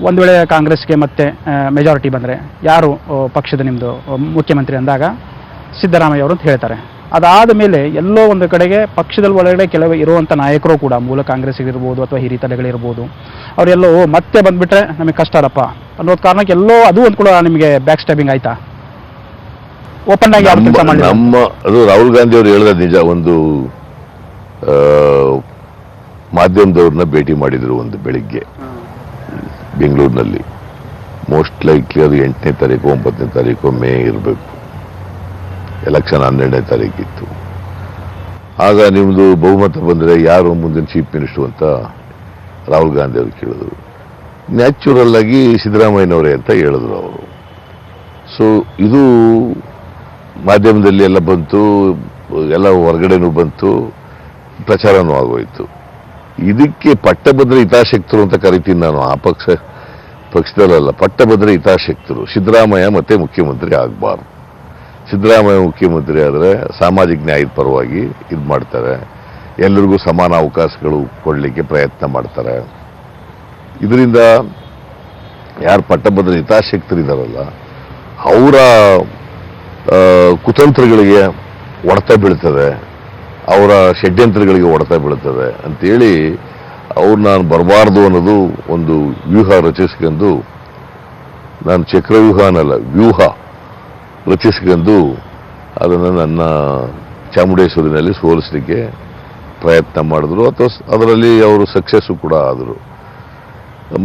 ಒಂದು ವೇಳೆ ಕಾಂಗ್ರೆಸ್ಗೆ ಮತ್ತೆ ಮೆಜಾರಿಟಿ ಬಂದರೆ ಯಾರು ಪಕ್ಷದ ನಿಮ್ಮದು ಮುಖ್ಯಮಂತ್ರಿ ಅಂದಾಗ ಸಿದ್ದರಾಮಯ್ಯ ಅವರು ಅಂತ ಹೇಳ್ತಾರೆ. ಅದಾದ ಮೇಲೆ ಎಲ್ಲೋ ಒಂದು ಕಡೆಗೆ ಪಕ್ಷದ ಒಳಗಡೆ ಕೆಲವು ಇರುವಂಥ ನಾಯಕರು ಕೂಡ, ಮೂಲ ಕಾಂಗ್ರೆಸ್ಸಿಗಿರ್ಬೋದು ಅಥವಾ ಹಿರಿಯ ತಲೆಗಳಿರ್ಬೋದು, ಅವರೆಲ್ಲೋ ಮತ್ತೆ ಬಂದುಬಿಟ್ರೆ ನಮಗೆ ಕಷ್ಟ ಅಲ್ಲಪ್ಪ ಅನ್ನೋದು ಕಾರಣಕ್ಕೆ ಎಲ್ಲೋ ಅದು ಒಂದು ಕೂಡ ನಿಮಗೆ ಬ್ಯಾಕ್ ಸ್ಟ್ಯಾಬಿಂಗ್ ಆಯ್ತಾ? ಓಪನ್ ಆಗಿ ನಮ್ಮ ಅದು ರಾಹುಲ್ ಗಾಂಧಿ ಅವರು ಹೇಳಿದ ನಿಜ. ಒಂದು ಮಾಧ್ಯಮದವ್ರನ್ನ ಭೇಟಿ ಮಾಡಿದ್ರು ಒಂದು ಬೆಳಿಗ್ಗೆ ಬೆಂಗಳೂರಿನಲ್ಲಿ. ಮೋಸ್ಟ್ ಲೈಕ್ಲಿ ಅದು 8ನೇ ತಾರೀಕು 9ನೇ ತಾರೀಕು ಮೇ ಇರಬೇಕು. ಎಲೆಕ್ಷನ್ 12ನೇ ತಾರೀಕಿತ್ತು. ಆಗ ನಿಮ್ಮದು ಬಹುಮತ ಬಂದರೆ ಯಾರು ಮುಂದಿನ ಚೀಫ್ ಮಿನಿಸ್ಟರ್ ಅಂತ ರಾಹುಲ್ ಗಾಂಧಿ ಅವರು ಕೇಳಿದ್ರು. ನ್ಯಾಚುರಲ್ ಆಗಿ ಸಿದ್ದರಾಮಯ್ಯನವರೇ ಅಂತ ಹೇಳಿದ್ರು ಅವರು. ಸೊ ಇದು ಮಾಧ್ಯಮದಲ್ಲಿ ಎಲ್ಲ ಬಂತು, ಎಲ್ಲ ಹೊರಗಡೆನೂ ಬಂತು, ಪ್ರಚಾರನೂ ಆಗೋಯ್ತು. ಇದಕ್ಕೆ ಪಟ್ಟಭದ್ರ ಹಿತಾಸಕ್ತರು ಅಂತ ಕರಿತೀನಿ ನಾನು. ಆ ಪಕ್ಷದಲ್ಲ, ಪಟ್ಟಭದ್ರ ಹಿತಾಸಕ್ತರು. ಸಿದ್ದರಾಮಯ್ಯ ಮತ್ತೆ ಮುಖ್ಯಮಂತ್ರಿ ಆಗಬಾರ್ದು. ಸಿದ್ದರಾಮಯ್ಯ ಮುಖ್ಯಮಂತ್ರಿ ಆದರೆ ಸಾಮಾಜಿಕ ನ್ಯಾಯದ ಪರವಾಗಿ ಇದು ಮಾಡ್ತಾರೆ, ಎಲ್ಲರಿಗೂ ಸಮಾನ ಅವಕಾಶಗಳು ಕೊಡಲಿಕ್ಕೆ ಪ್ರಯತ್ನ ಮಾಡ್ತಾರೆ. ಇದರಿಂದ ಯಾರು ಪಟ್ಟಭದ್ರ ಹಿತಾಸಕ್ತರಿದ್ದಾರಲ್ಲ ಅವರ ಕುತಂತ್ರಗಳಿಗೆ ಹೊಡೆತ ಬೀಳ್ತದೆ, ಅವರ ಷಡ್ಯಂತ್ರಗಳಿಗೆ ಹೊಡೆತ ಬೀಳ್ತದೆ ಅಂತೇಳಿ ಅವ್ರು ನಾನು ಬರಬಾರ್ದು ಅನ್ನೋದು ಒಂದು ವ್ಯೂಹ ರಚಿಸ್ಕೊಂಡು, ನಾನು ಚಕ್ರವ್ಯೂಹ ಅನ್ನಲ್ಲ, ವ್ಯೂಹ ರಚಿಸ್ಕೊಂಡು ಅದನ್ನು ನನ್ನ ಚಾಮುಂಡೇಶ್ವರಿನಲ್ಲಿ ಸೋಲಿಸಲಿಕ್ಕೆ ಪ್ರಯತ್ನ ಮಾಡಿದ್ರು. ಅಥವಾ ಅದರಲ್ಲಿ ಅವರು ಸಕ್ಸಸ್ಸು ಕೂಡ ಆದರು.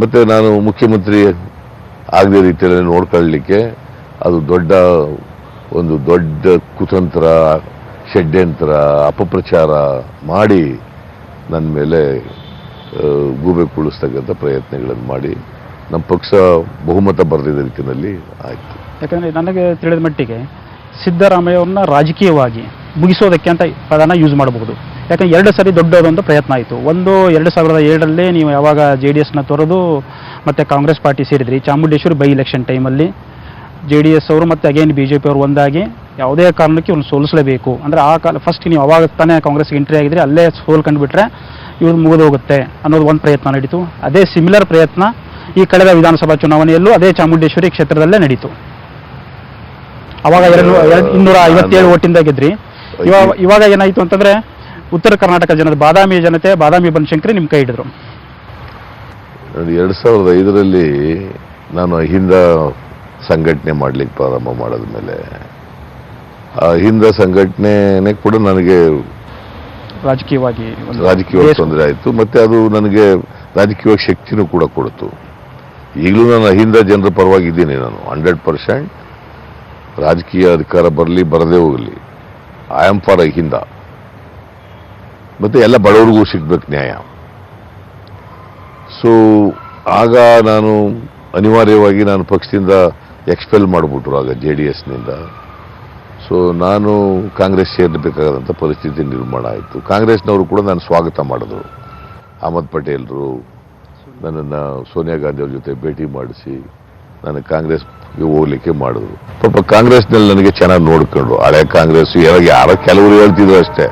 ಮತ್ತೆ ನಾನು ಮುಖ್ಯಮಂತ್ರಿ ಆಗದೇ ರೀತಿಯಲ್ಲಿ ನೋಡ್ಕೊಳ್ಳಲಿಕ್ಕೆ ಅದು ಒಂದು ದೊಡ್ಡ ಕುತಂತ್ರ, ಷಡ್ಯಂತ್ರ, ಅಪಪ್ರಚಾರ ಮಾಡಿ ನನ್ನ ಮೇಲೆ ಗೂಬೆ ಕುಳಿಸ್ತಕ್ಕಂಥ ಪ್ರಯತ್ನಗಳನ್ನು ಮಾಡಿ ನಮ್ಮ ಪಕ್ಷ ಬಹುಮತ ಬರೆದಿದ್ದ ರೀತಿಯಲ್ಲಿ ಆಯಿತು. ಯಾಕಂದರೆ ನನಗೆ ತಿಳಿದ ಮಟ್ಟಿಗೆ ಸಿದ್ದರಾಮಯ್ಯ ಅವ್ರನ್ನ ರಾಜಕೀಯವಾಗಿ ಮುಗಿಸೋದಕ್ಕೆ ಅಂತ ಪದನ ಯೂಸ್ ಮಾಡಬಹುದು. ಯಾಕಂದರೆ 2 ಸರಿ ದೊಡ್ಡದೊಂದು ಪ್ರಯತ್ನ ಆಯಿತು. ಒಂದು 2007ರಲ್ಲಿ ನೀವು ಯಾವಾಗ JDSನ ತೊರೆದು ಮತ್ತು ಕಾಂಗ್ರೆಸ್ ಪಾರ್ಟಿ ಸೇರಿದ್ರಿ, ಚಾಮುಂಡೇಶ್ವರಿ ಬೈ ಎಲೆಕ್ಷನ್ ಟೈಮಲ್ಲಿ JDS ಅವರು ಮತ್ತು ಅಗೇನ್ BJP ಅವರು ಒಂದಾಗಿ ಯಾವುದೇ ಕಾರಣಕ್ಕೆ ಇವ್ರನ್ನ ಸೋಲಿಸಲೇಬೇಕು ಅಂದರೆ ಆ ಕಾಲ ಫಸ್ಟ್ ನೀವು ಅವಾಗ ತಾನೇ ಕಾಂಗ್ರೆಸ್ಗೆ ಎಂಟ್ರಿ ಆಗಿದ್ರೆ ಅಲ್ಲೇ ಸೋಲ್ಕೊಂಡ್ಬಿಟ್ರೆ ಇವ್ರು ಮುಗಿದು ಹೋಗುತ್ತೆ ಅನ್ನೋದು ಒಂದು ಪ್ರಯತ್ನ ನಡೀತು. ಅದೇ ಸಿಮಿಲರ್ ಪ್ರಯತ್ನ ಈ ಕಳೆದ ವಿಧಾನಸಭಾ ಚುನಾವಣೆಯಲ್ಲೂ ಅದೇ ಚಾಮುಂಡೇಶ್ವರಿ ಕ್ಷೇತ್ರದಲ್ಲೇ ನಡೀತು. ಅವಾಗ 257 ಓಟಿಂದ ಗೆದ್ರಿ. ಇವಾಗ ಏನಾಯಿತು ಅಂತಂದರೆ ಉತ್ತರ ಕರ್ನಾಟಕ ಜನತೆ, ಬಾದಾಮಿ ಬನಶಂಕರಿ ನಿಮ್ಮ ಕೈ ಹಿಡಿದ್ರು. 2005ರಲ್ಲಿ ನಾನು ಅಹಿಂದ ಸಂಘಟನೆ ಮಾಡ್ಲಿಕ್ಕೆ ಪ್ರಾರಂಭ ಮಾಡಿದ ಮೇಲೆ ಆ ಅಹಿಂದ ಸಂಘಟನೆ ಕೂಡ ನನಗೆ ರಾಜಕೀಯವಾಗಿ ತೊಂದರೆ ಆಯಿತು. ಮತ್ತೆ ಅದು ನನಗೆ ರಾಜಕೀಯವಾಗಿ ಶಕ್ತಿನೂ ಕೂಡ ಕೊಡ್ತು. ಈಗಲೂ ನಾನು ಅಹಿಂದ ಜನರ ಪರವಾಗಿದ್ದೀನಿ. ನಾನು 100% ರಾಜಕೀಯ ಅಧಿಕಾರ ಬರಲಿ ಬರದೇ ಹೋಗಲಿ, ಐ ಆಮ್ ಫಾರ್ ಅಹಿಂದ. ಮತ್ತೆ ಎಲ್ಲ ಬಡವರಿಗೂ ಸಿಗ್ಬೇಕು ನ್ಯಾಯ. ಸೊ ಆಗ ನಾನು ಅನಿವಾರ್ಯವಾಗಿ ನಾನು ಪಕ್ಷದಿಂದ ಎಕ್ಸ್ಪೆಲ್ ಮಾಡಿಬಿಟ್ರು ಆಗ JDSನಿಂದ. ಸೊ ನಾನು ಕಾಂಗ್ರೆಸ್ ಸೇರಬೇಕಾದಂಥ ಪರಿಸ್ಥಿತಿ ನಿರ್ಮಾಣ ಆಯಿತು. ಕಾಂಗ್ರೆಸ್ನವರು ಕೂಡ ನಾನು ಸ್ವಾಗತ ಮಾಡಿದ್ರು. ಅಹಮದ್ ಪಟೇಲ್ರು ನನ್ನನ್ನು ಸೋನಿಯಾ ಗಾಂಧಿ ಅವ್ರ ಜೊತೆ ಭೇಟಿ ಮಾಡಿಸಿ ನನಗೆ ಕಾಂಗ್ರೆಸ್ಗೆ ಹೋಗ್ಲಿಕ್ಕೆ ಮಾಡಿದ್ರು. ಪಾಪ ಕಾಂಗ್ರೆಸ್ನಲ್ಲಿ ನನಗೆ ಚೆನ್ನಾಗಿ ನೋಡ್ಕೊಂಡ್ರು. ಹಳೆ ಕಾಂಗ್ರೆಸ್ ಯಾರೋ ಕೆಲವರು ಹೇಳ್ತಿದ್ರು ಅಷ್ಟೇ,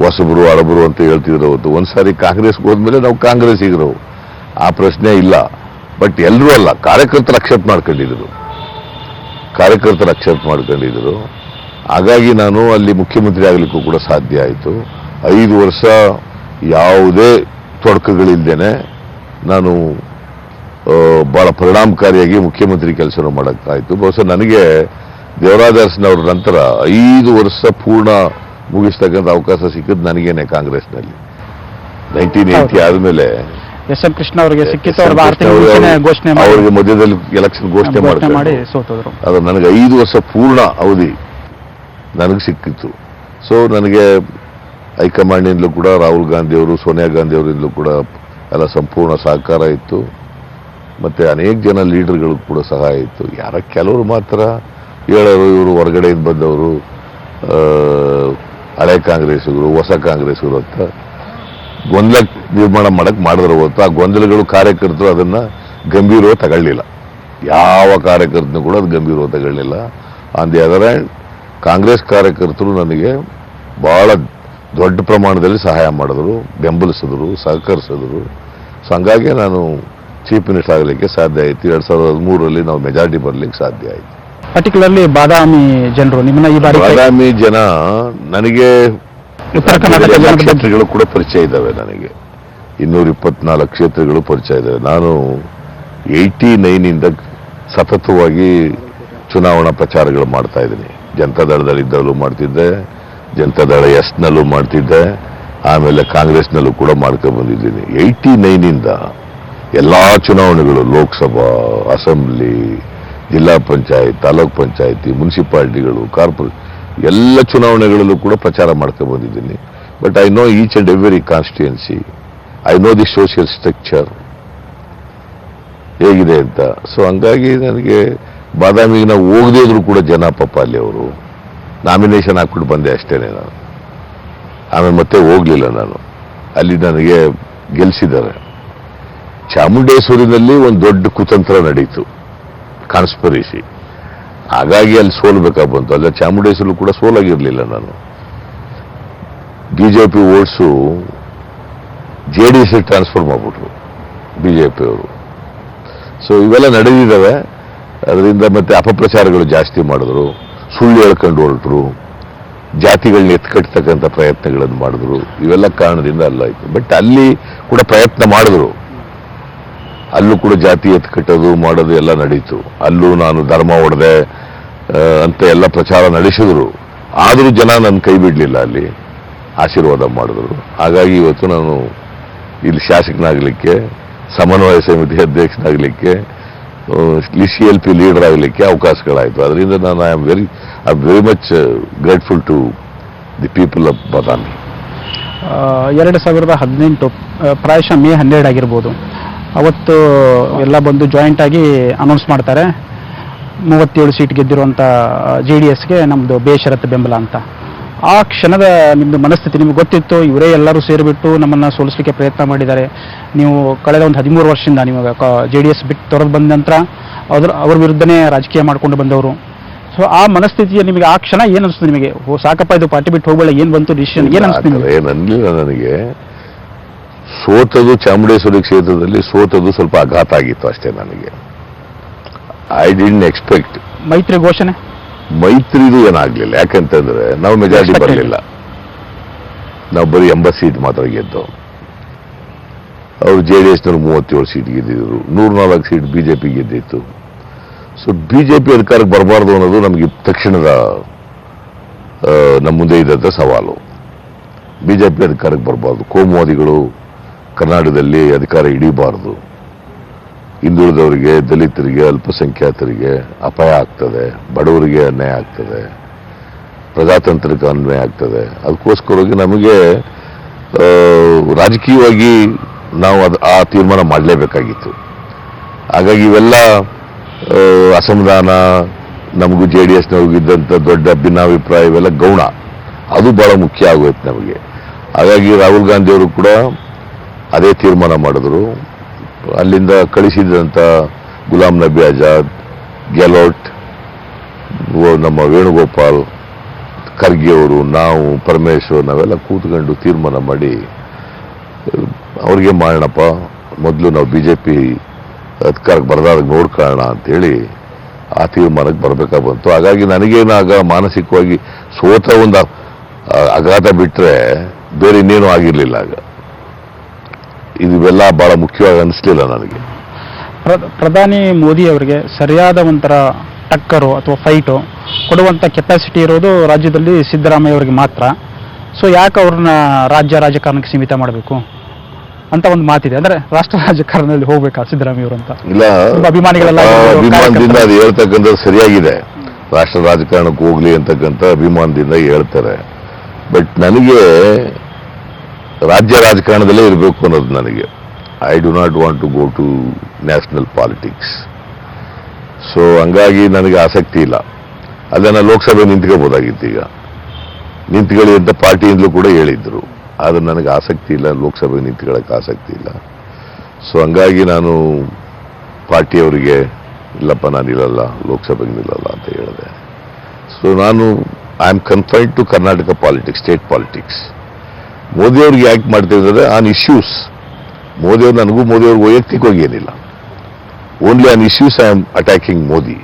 ಹೊಸಬರು ಅರಬರು ಅಂತ ಹೇಳ್ತಿದ್ರು ಹೊತ್ತು. ಒಂದ್ಸಾರಿ ಕಾಂಗ್ರೆಸ್ಗೆ ಹೋದ್ಮೇಲೆ ನಾವು ಕಾಂಗ್ರೆಸ್ಸಿಗರು, ಆ ಪ್ರಶ್ನೆ ಇಲ್ಲ. ಬಟ್ ಎಲ್ಲರೂ ಅಲ್ಲ, ಕಾರ್ಯಕರ್ತರು ಅಕ್ಸೆಪ್ಟ್ ಮಾಡ್ಕೊಂಡಿದ್ರು. ಹಾಗಾಗಿ ನಾನು ಅಲ್ಲಿ ಮುಖ್ಯಮಂತ್ರಿ ಆಗಲಿಕ್ಕೂ ಕೂಡ ಸಾಧ್ಯ ಆಯಿತು. 5 ವರ್ಷ ಯಾವುದೇ ತೊಡಕುಗಳಿಲ್ದೇನೆ ನಾನು ಬಹಳ ಪರಿಣಾಮಕಾರಿಯಾಗಿ ಮುಖ್ಯಮಂತ್ರಿ ಕೆಲಸ ಮಾಡೋಕ್ಕಾಯಿತು. ಬಹುಶಃ ನನಗೆ ದೇವರಾಜ ಅರಸನವ್ರ ನಂತರ 5 ವರ್ಷ ಪೂರ್ಣ ಮುಗಿಸ್ತಕ್ಕಂಥ ಅವಕಾಶ ಸಿಕ್ಕಿದ್ದು ನನಗೇನೆ ಕಾಂಗ್ರೆಸ್ನಲ್ಲಿ. 1980 ಆದಮೇಲೆ ಎಸ್.ಎಂ. ಕೃಷ್ಣ ಅವರಿಗೆ ಸಿಕ್ಕಿತ್ತು. ಅವರಿಗೆ ಮಧ್ಯದಲ್ಲಿ ಎಲೆಕ್ಷನ್ ಘೋಷಣೆ ಮಾಡಿ ಸೋತದ್ರು. ಅದು ನನಗೆ 5 ವರ್ಷ ಪೂರ್ಣ ಅವಧಿ ನನಗೆ ಸಿಕ್ಕಿತ್ತು. ಸೊ ನನಗೆ ಹೈಕಮಾಂಡ್ನಿಂದಲೂ ಕೂಡ ರಾಹುಲ್ ಗಾಂಧಿ ಅವರು, ಸೋನಿಯಾ ಗಾಂಧಿ ಅವರಿಂದಲೂ ಕೂಡ ಎಲ್ಲ ಸಂಪೂರ್ಣ ಸಹಕಾರ ಇತ್ತು. ಮತ್ತೆ ಅನೇಕ ಜನ ಲೀಡರ್ಗಳು ಕೂಡ ಸಹಾಯ ಇತ್ತು. ಕೆಲವರು ಮಾತ್ರ ಹೇಳೋರು, ಇವರು ಹೊರಗಡೆಯಿಂದ ಬಂದವರು, ಹಳೆ ಕಾಂಗ್ರೆಸ್ಸಿಗರು, ಹೊಸ ಕಾಂಗ್ರೆಸ್ಸಿಗರು ಅಂತ ಗೊಂದಲ ನಿರ್ಮಾಣ ಮಾಡಿದ್ರು ಹೊತ್ತು ಆ ಗೊಂದಲಗಳು ಕಾರ್ಯಕರ್ತರು ಅದನ್ನ ಗಂಭೀರವಾಗಿ ತಗೊಳ್ಳಿಲ್ಲ. ಯಾವ ಕಾರ್ಯಕರ್ತನೂ ಕೂಡ ಅದು ಗಂಭೀರವಾಗಿ ತಗೊಳ್ಳಿಲ್ಲ. On the other hand Congress ಕಾರ್ಯಕರ್ತರು ನನಗೆ ಬಹಳ ದೊಡ್ಡ ಪ್ರಮಾಣದಲ್ಲಿ ಸಹಾಯ ಮಾಡಿದ್ರು, ಬೆಂಬಲಿಸಿದ್ರು, ಸಹಕರಿಸಿದ್ರು. ಸೊ ಹಂಗಾಗಿ ನಾನು ಚೀಫ್ ಮಿನಿಸ್ಟರ್ ಆಗಲಿಕ್ಕೆ ಸಾಧ್ಯ ಆಯಿತು. 2013ರಲ್ಲಿ ನಾವು ಮೆಜಾರಿಟಿ ಬರಲಿಕ್ಕೆ ಸಾಧ್ಯ ಆಯಿತು. ಪರ್ಟಿಕ್ಯುಲರ್ಲಿ ಬಾದಾಮಿ ಜನರು ನಿಮ್ಮನ್ನ ಈ ಬಾರಿ, ಬಾದಾಮಿ ಜನ ನನಗೆ ಉತ್ತರ ಕರ್ನಾಟಕ ಕ್ಷೇತ್ರಗಳು ಕೂಡ ಪರಿಚಯ ಇದ್ದಾವೆ. ನನಗೆ 224 ಕ್ಷೇತ್ರಗಳು ಪರಿಚಯ ಇದ್ದಾವೆ. ನಾನು 89ಇಂದ ಸತತವಾಗಿ ಚುನಾವಣಾ ಪ್ರಚಾರಗಳು ಮಾಡ್ತಾ ಇದ್ದೀನಿ. ಜನತಾದಳದಲ್ಲಿದ್ದಲ್ಲೂ ಮಾಡ್ತಿದ್ದೆ, ಜನತಾದಳ ಎಸ್ನಲ್ಲೂ ಮಾಡ್ತಿದ್ದೆ, ಆಮೇಲೆ ಕಾಂಗ್ರೆಸ್ನಲ್ಲೂ ಕೂಡ ಮಾಡ್ಕೊಂಡು ಬಂದಿದ್ದೀನಿ. 89ಇಂದ ಎಲ್ಲಾ ಚುನಾವಣೆಗಳು, ಲೋಕಸಭಾ, ಅಸೆಂಬ್ಲಿ, ಜಿಲ್ಲಾ ಪಂಚಾಯತ್, ತಾಲೂಕ್ ಪಂಚಾಯತಿ, ಮುನ್ಸಿಪಾಲಿಟಿಗಳು, ಕಾರ್ಪೊರೇಟ್ ಎಲ್ಲ ಚುನಾವಣೆಗಳಲ್ಲೂ ಕೂಡ ಪ್ರಚಾರ ಮಾಡ್ಕೊಂಡು ಬಂದಿದ್ದೀನಿ. But I know each and every constituency, I know the social structure ಹೇಗಿದೆ ಅಂತ. ಸೊ ಹಂಗಾಗಿ ನನಗೆ ಬಾದಾಮಿಗೆ ನಾವು ಹೋಗದೇ ಇದ್ರು ಕೂಡ ಜನ ಪಾಪ ಅಲ್ಲಿ ಅವರು ನಾಮಿನೇಷನ್ ಹಾಕ್ಬಿಟ್ಟು ಬಂದೆ ಅಷ್ಟೇನೆ. ನಾನು ಆಮೇಲೆ ಮತ್ತೆ ಹೋಗ್ಲಿಲ್ಲ. ನಾನು ಅಲ್ಲಿ ನನಗೆ ಗೆಲ್ಲಿಸಿದ್ದಾರೆ. ಚಾಮುಂಡೇಶ್ವರಿನಲ್ಲಿ ಒಂದು ದೊಡ್ಡ ಕುತಂತ್ರ ನಡೀತು, ಕಾನ್ಸ್ಪರಿಸಿ. ಹಾಗಾಗಿ ಅಲ್ಲಿ ಸೋಲ್ಬೇಕಾಗಿ ಬಂತು. ಅಲ್ಲ ಚಾಮುಂಡೇಶ್ವರಿ ಕೂಡ ಸೋಲಾಗಿರ್ಲಿಲ್ಲ ನಾನು. ಬಿಜೆಪಿ ಓಟ್ಸು JDS ಟ್ರಾನ್ಸ್ಫರ್ ಮಾಡ್ಬಿಟ್ರು ಬಿಜೆಪಿಯವರು. ಸೊ ಇವೆಲ್ಲ ನಡೆದಿದ್ದಾವೆ. ಅದರಿಂದ ಮತ್ತೆ ಅಪಪ್ರಚಾರಗಳು ಜಾಸ್ತಿ ಮಾಡಿದ್ರು, ಸುಳ್ಳು ಹೇಳ್ಕೊಂಡು ಹೊರಟರು, ಜಾತಿಗಳನ್ನ ಎತ್ಕಟ್ಟತಕ್ಕಂಥ ಪ್ರಯತ್ನಗಳನ್ನು ಮಾಡಿದ್ರು. ಇವೆಲ್ಲ ಕಾರಣದಿಂದ ಅಲ್ಲಾಯ್ತು. ಬಟ್ ಅಲ್ಲಿ ಕೂಡ ಪ್ರಯತ್ನ ಮಾಡಿದ್ರು. ಅಲ್ಲೂ ಕೂಡ ಜಾತಿ ಎತ್ಕಟ್ಟೋದು ಮಾಡೋದು ಎಲ್ಲ ನಡೀತು. ಅಲ್ಲೂ ನಾನು ಧರ್ಮ ಹೊಡೆದೆ ಅಂತ ಎಲ್ಲ ಪ್ರಚಾರ ನಡೆಸಿದ್ರು. ಆದರೂ ಜನ ನನ್ನ ಕೈ ಬಿಡಲಿಲ್ಲ, ಅಲ್ಲಿ ಆಶೀರ್ವಾದ ಮಾಡಿದ್ರು. ಹಾಗಾಗಿ ಇವತ್ತು ನಾನು ಇಲ್ಲಿ ಶಾಸಕನಾಗಲಿಕ್ಕೆ, ಸಮನ್ವಯ ಸಮಿತಿ ಅಧ್ಯಕ್ಷನಾಗಲಿಕ್ಕೆ, CLP ಲೀಡರ್ ಆಗಲಿಕ್ಕೆ ಅವಕಾಶಗಳಾಯಿತು. ಅದರಿಂದ ನಾನು I am very much grateful to the people of Badami. 2018 ಪ್ರಾಯಶಃ ಮೇ 12 ಆಗಿರ್ಬೋದು. ಅವತ್ತು ಎಲ್ಲ ಬಂದು ಜಾಯಿಂಟ್ ಆಗಿ ಅನೌನ್ಸ್ ಮಾಡ್ತಾರೆ, 37 ಸೀಟ್ ಗೆದ್ದಿರುವಂಥ JDSಗೆ ನಮ್ಮದು ಬೇಷರತ್ತು ಬೆಂಬಲ ಅಂತ. ಆ ಕ್ಷಣದ ನಿಮ್ಮದು ಮನಸ್ಥಿತಿ ನಿಮ್ಗೆ ಗೊತ್ತಿತ್ತು? ಇವರೇ ಎಲ್ಲರೂ ಸೇರಿಬಿಟ್ಟು ನಮ್ಮನ್ನು ಸೋಲಿಸಲಿಕ್ಕೆ ಪ್ರಯತ್ನ ಮಾಡಿದ್ದಾರೆ. ನೀವು ಕಳೆದ ಒಂದು 13 ವರ್ಷದಿಂದ ನೀವು JDS ಬಿಟ್ಟು ತೊರೆದು ಬಂದ ನಂತರ ಅವ್ರ ವಿರುದ್ಧನೇ ರಾಜಕೀಯ ಮಾಡ್ಕೊಂಡು ಬಂದವರು. ಸೊ ಆ ಮನಸ್ಥಿತಿಯ ನಿಮಗೆ ಆ ಕ್ಷಣ ಏನು ಅನಿಸ್ತು ನಿಮಗೆ? ಸಾಕಪ್ಪ ಇದು ಪಾರ್ಟಿ ಬಿಟ್ಟು ಹೋಗಬೇಡ, ಏನು ಬಂತು ಡಿಸಿಷನ್, ಏನು ಅನಿಸ್ತು ನಿಮಗೆ? ಏನನ್ಲಿಲ್ಲ ನನಗೆ. ಸೋತದು ಚಾಮುಂಡೇಶ್ವರಿ ಕ್ಷೇತ್ರದಲ್ಲಿ ಸೋತದು ಸ್ವಲ್ಪ ಆಘಾತ ಆಗಿತ್ತು ಅಷ್ಟೇ ನನಗೆ. I didn't expect. ಮೈತ್ರಿ ಘೋಷಣೆ, ಮೈತ್ರಿದು ಏನಾಗ್ಲಿಲ್ಲ. ಯಾಕಂತಂದ್ರೆ ನಾವು ಮೆಜಾರಿಟಿ ಬರಲಿಲ್ಲ. ನಾವು ಬರೀ 80 ಸೀಟ್ ಮಾತ್ರ ಗೆದ್ದು. ಅವರು JDSನವರು 37 ಸೀಟ್ ಗೆದ್ದಿದ್ರು, 104 ಸೀಟ್ ಬಿಜೆಪಿ ಗೆದ್ದಿತ್ತು. ಸೊ ಬಿಜೆಪಿ ಅಧಿಕಾರಕ್ಕೆ ಬರಬಾರ್ದು ಅನ್ನೋದು ನಮಗೆ ತಕ್ಷಣದ ನಮ್ಮ ಮುಂದೆ ಇದ್ದಂಥ ಸವಾಲು. ಬಿಜೆಪಿ ಅಧಿಕಾರಕ್ಕೆ ಬರಬಾರ್ದು, ಕೋಮುವಾದಿಗಳು ಕರ್ನಾಟಕದಲ್ಲಿ ಅಧಿಕಾರ ಹಿಡಿಬಾರದು, ಹಿಂದುಳಿದವರಿಗೆ, ದಲಿತರಿಗೆ, ಅಲ್ಪಸಂಖ್ಯಾತರಿಗೆ ಅಪಾಯ ಆಗ್ತದೆ, ಬಡವರಿಗೆ ಅನ್ಯಾಯ ಆಗ್ತದೆ, ಪ್ರಜಾತಂತ್ರಕ್ಕೆ ಅನ್ವಯ ಆಗ್ತದೆ. ಅದಕ್ಕೋಸ್ಕರವಾಗಿ ನಮಗೆ ರಾಜಕೀಯವಾಗಿ ನಾವು ಆ ತೀರ್ಮಾನ ಮಾಡಲೇಬೇಕಾಗಿತ್ತು. ಹಾಗಾಗಿ ಇವೆಲ್ಲ ಅಸಮಾಧಾನ, ನಮಗೂ JDSನವ್ರಿಗೂ ಇದ್ದಂಥ ದೊಡ್ಡ ಭಿನ್ನಾಭಿಪ್ರಾಯ ಇವೆಲ್ಲ ಗೌಣ, ಅದು ಬಹಳ ಮುಖ್ಯ ಆಗೋಯ್ತು ನಮಗೆ. ಹಾಗಾಗಿ ರಾಹುಲ್ ಗಾಂಧಿ ಅವರು ಕೂಡ ಅದೇ ತೀರ್ಮಾನ ಮಾಡಿದ್ರು. ಅಲ್ಲಿಂದ ಕಳಿಸಿದಂಥ ಗುಲಾಂ ನಬಿ ಆಜಾದ್, ಗೆಹ್ಲೋಟ್, ನಮ್ಮ ವೇಣುಗೋಪಾಲ್, ಖರ್ಗೆ ಅವರು, ನಾವು, ಪರಮೇಶ್ವರ್ ನಾವೆಲ್ಲ ಕೂತ್ಕೊಂಡು ತೀರ್ಮಾನ ಮಾಡಿ ಅವ್ರಿಗೆ ಮಾಡೋಣಪ್ಪ, ಮೊದಲು ನಾವು ಬಿಜೆಪಿ ಅಧಿಕಾರಕ್ಕೆ ಬರದಾಗ ನೋಡ್ಕೊಳ್ಳೋಣ ಅಂತೇಳಿ ಆ ತೀರ್ಮಾನಕ್ಕೆ ಬರಬೇಕಾಗಿ ಬಂತು. ಹಾಗಾಗಿ ನನಗೇನಾಗ ಮಾನಸಿಕವಾಗಿ ಸೋತ ಒಂದು ಆಘಾತ ಬಿಟ್ಟರೆ ಬೇರೆ ಇನ್ನೇನು ಆಗಿರಲಿಲ್ಲ. ಆಗ ಇವೆಲ್ಲ ಬಹಳ ಮುಖ್ಯವಾಗಿ ಅನಿಸ್ಲಿಲ್ಲ ನನಗೆ. ಪ್ರಧಾನಿ ಮೋದಿ ಅವರಿಗೆ ಸರಿಯಾದ ಒಂಥರ ಟಕ್ಕರು ಅಥವಾ ಫೈಟು ಕೊಡುವಂಥ ಕೆಪಾಸಿಟಿ ಇರೋದು ರಾಜ್ಯದಲ್ಲಿ ಸಿದ್ದರಾಮಯ್ಯ ಅವರಿಗೆ ಮಾತ್ರ. ಸೊ ಯಾಕೆ ಅವ್ರನ್ನ ರಾಜಕಾರಣಕ್ಕೆ ಸೀಮಿತ ಮಾಡಬೇಕು ಅಂತ ಒಂದು ಮಾತಿದೆ. ಅಂದ್ರೆ ರಾಷ್ಟ್ರ ರಾಜಕಾರಣದಲ್ಲಿ ಹೋಗ್ಬೇಕಾ ಸಿದ್ದರಾಮಯ್ಯ ಅವರು ಅಂತ? ಇಲ್ಲ, ಅಭಿಮಾನಿಗಳೆಲ್ಲ ಅಭಿಮಾನದಿಂದ ಅದು ಹೇಳ್ತಕ್ಕಂಥದ್ದು ಸರಿಯಾಗಿದೆ. ರಾಷ್ಟ್ರ ರಾಜಕಾರಣಕ್ಕೆ ಹೋಗ್ಲಿ ಅಂತಕ್ಕಂಥ ಅಭಿಮಾನದಿಂದ ಹೇಳ್ತಾರೆ. ಬಟ್ ನನಗೆ ರಾಜ್ಯ ರಾಜಕಾರಣದಲ್ಲೇ ಇರಬೇಕು ಅನ್ನೋದು ನನಗೆ. I do not want to go to national politics. So ಹಂಗಾಗಿ ನನಗೆ ಆಸಕ್ತಿ ಇಲ್ಲ. ಅದನ್ನು ಲೋಕಸಭೆ ನಿಂತ್ಕೋಬೋದಾಗಿತ್ತು. ಈಗ ನಿಂತ್ಕೊಳ್ಳಿ ಅಂತ ಪಾರ್ಟಿಯಿಂದಲೂ ಕೂಡ ಹೇಳಿದ್ರು. ಆದರೆ ನನಗೆ ಆಸಕ್ತಿ ಇಲ್ಲ, ಲೋಕಸಭೆಗೆ ನಿಂತ್ಕೊಳ್ಳೋಕೆ ಆಸಕ್ತಿ ಇಲ್ಲ. ಸೊ ಹಂಗಾಗಿ ನಾನು ಪಾರ್ಟಿಯವರಿಗೆ ಇಲ್ಲಪ್ಪ ನಾನು ನಿಲ್ಲಲ್ಲ, ಲೋಕಸಭೆಗೆ ನಿಲ್ಲಲ್ಲ ಅಂತ ಹೇಳಿದೆ. ಸೊ ನಾನು I am confined to Karnataka politics, state politics. ಮೋದಿಯವ್ರಿಗೆ ಯಾಕೆ ಮಾಡ್ತಿದ್ದಾರೆ ಆನ್ ಇಶ್ಯೂಸ್. ಮೋದಿಯವ್ರು, ನನಗೂ ಮೋದಿಯವ್ರಿಗೆ ವೈಯಕ್ತಿಕವಾಗಿ ಏನಿಲ್ಲ. Only on issues I am attacking Modi.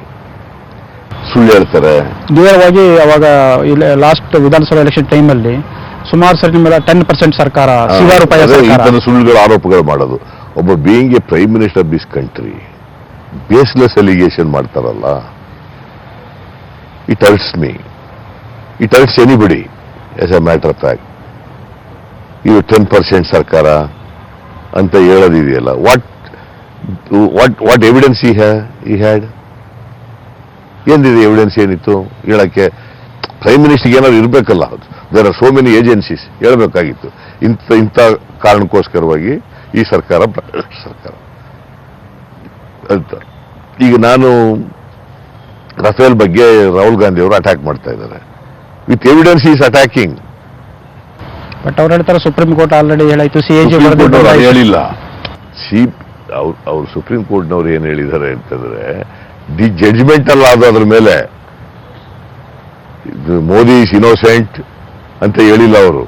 ಸುಳ್ಳು ಹೇಳ್ತಾರೆ. ನೇರವಾಗಿ ಅವಾಗ ಲಾಸ್ಟ್ ವಿಧಾನಸಭಾ ಎಲೆಕ್ಷನ್ ಟೈಮಲ್ಲಿ ಸುಮಾರು ಸರಿ ಮೇಲೆ 10% ಸರ್ಕಾರ, ಸುಳ್ಳುಗಳ ಆರೋಪಗಳು ಮಾಡೋದು. ಒಬ್ಬ being a prime minister of this country baseless allegation ಮಾಡ್ತಾರಲ್ಲ, it hurts me, it hurts anybody as a matter of fact. ಇದು 10% ಸರ್ಕಾರ ಅಂತ ಹೇಳೋದಿದೆಯಲ್ಲ, ವಾಟ್ ಎವಿಡೆನ್ಸ್ ಈ ಹ್ಯಾಡ್? ಏನಿದೆ ಎವಿಡೆನ್ಸ್? ಏನಿತ್ತು ಹೇಳಕ್ಕೆ? ಪ್ರೈಮ್ ಮಿನಿಸ್ಟರ್ಗೆ ಏನಾದ್ರು ಇರಬೇಕಲ್ಲ. There are so many agencies. ಹೇಳಬೇಕಾಗಿತ್ತು ಇಂಥ ಕಾರಣಕ್ಕೋಸ್ಕರವಾಗಿ ಈ ಸರ್ಕಾರ ಅಂತ. ಈಗ ನಾನು ರಫೇಲ್ ಬಗ್ಗೆ ರಾಹುಲ್ ಗಾಂಧಿ ಅವರು ಅಟ್ಯಾಕ್ ಮಾಡ್ತಾ ಇದ್ದಾರೆ. With evidence is attacking. But ಅವ್ರು ಹೇಳ್ತಾರೆ ಸುಪ್ರೀಂ ಕೋರ್ಟ್ ಆಲ್ರೆಡಿ ಹೇಳಾಯ್ತು, ಹೇಳಿಲ್ಲ. ಅವ್ರು ಸುಪ್ರೀಂ ಕೋರ್ಟ್ನವ್ರು ಏನ್ ಹೇಳಿದ್ದಾರೆ ಅಂತಂದ್ರೆ, ದಿ ಜಡ್ಜ್ಮೆಂಟ್ ಅಲ್ಲ ಅದು, ಅದ್ರ ಮೇಲೆ ಮೋದಿ ಇಸ್ ಇನೋಸೆಂಟ್ ಅಂತ ಹೇಳಿಲ್ಲ ಅವರು.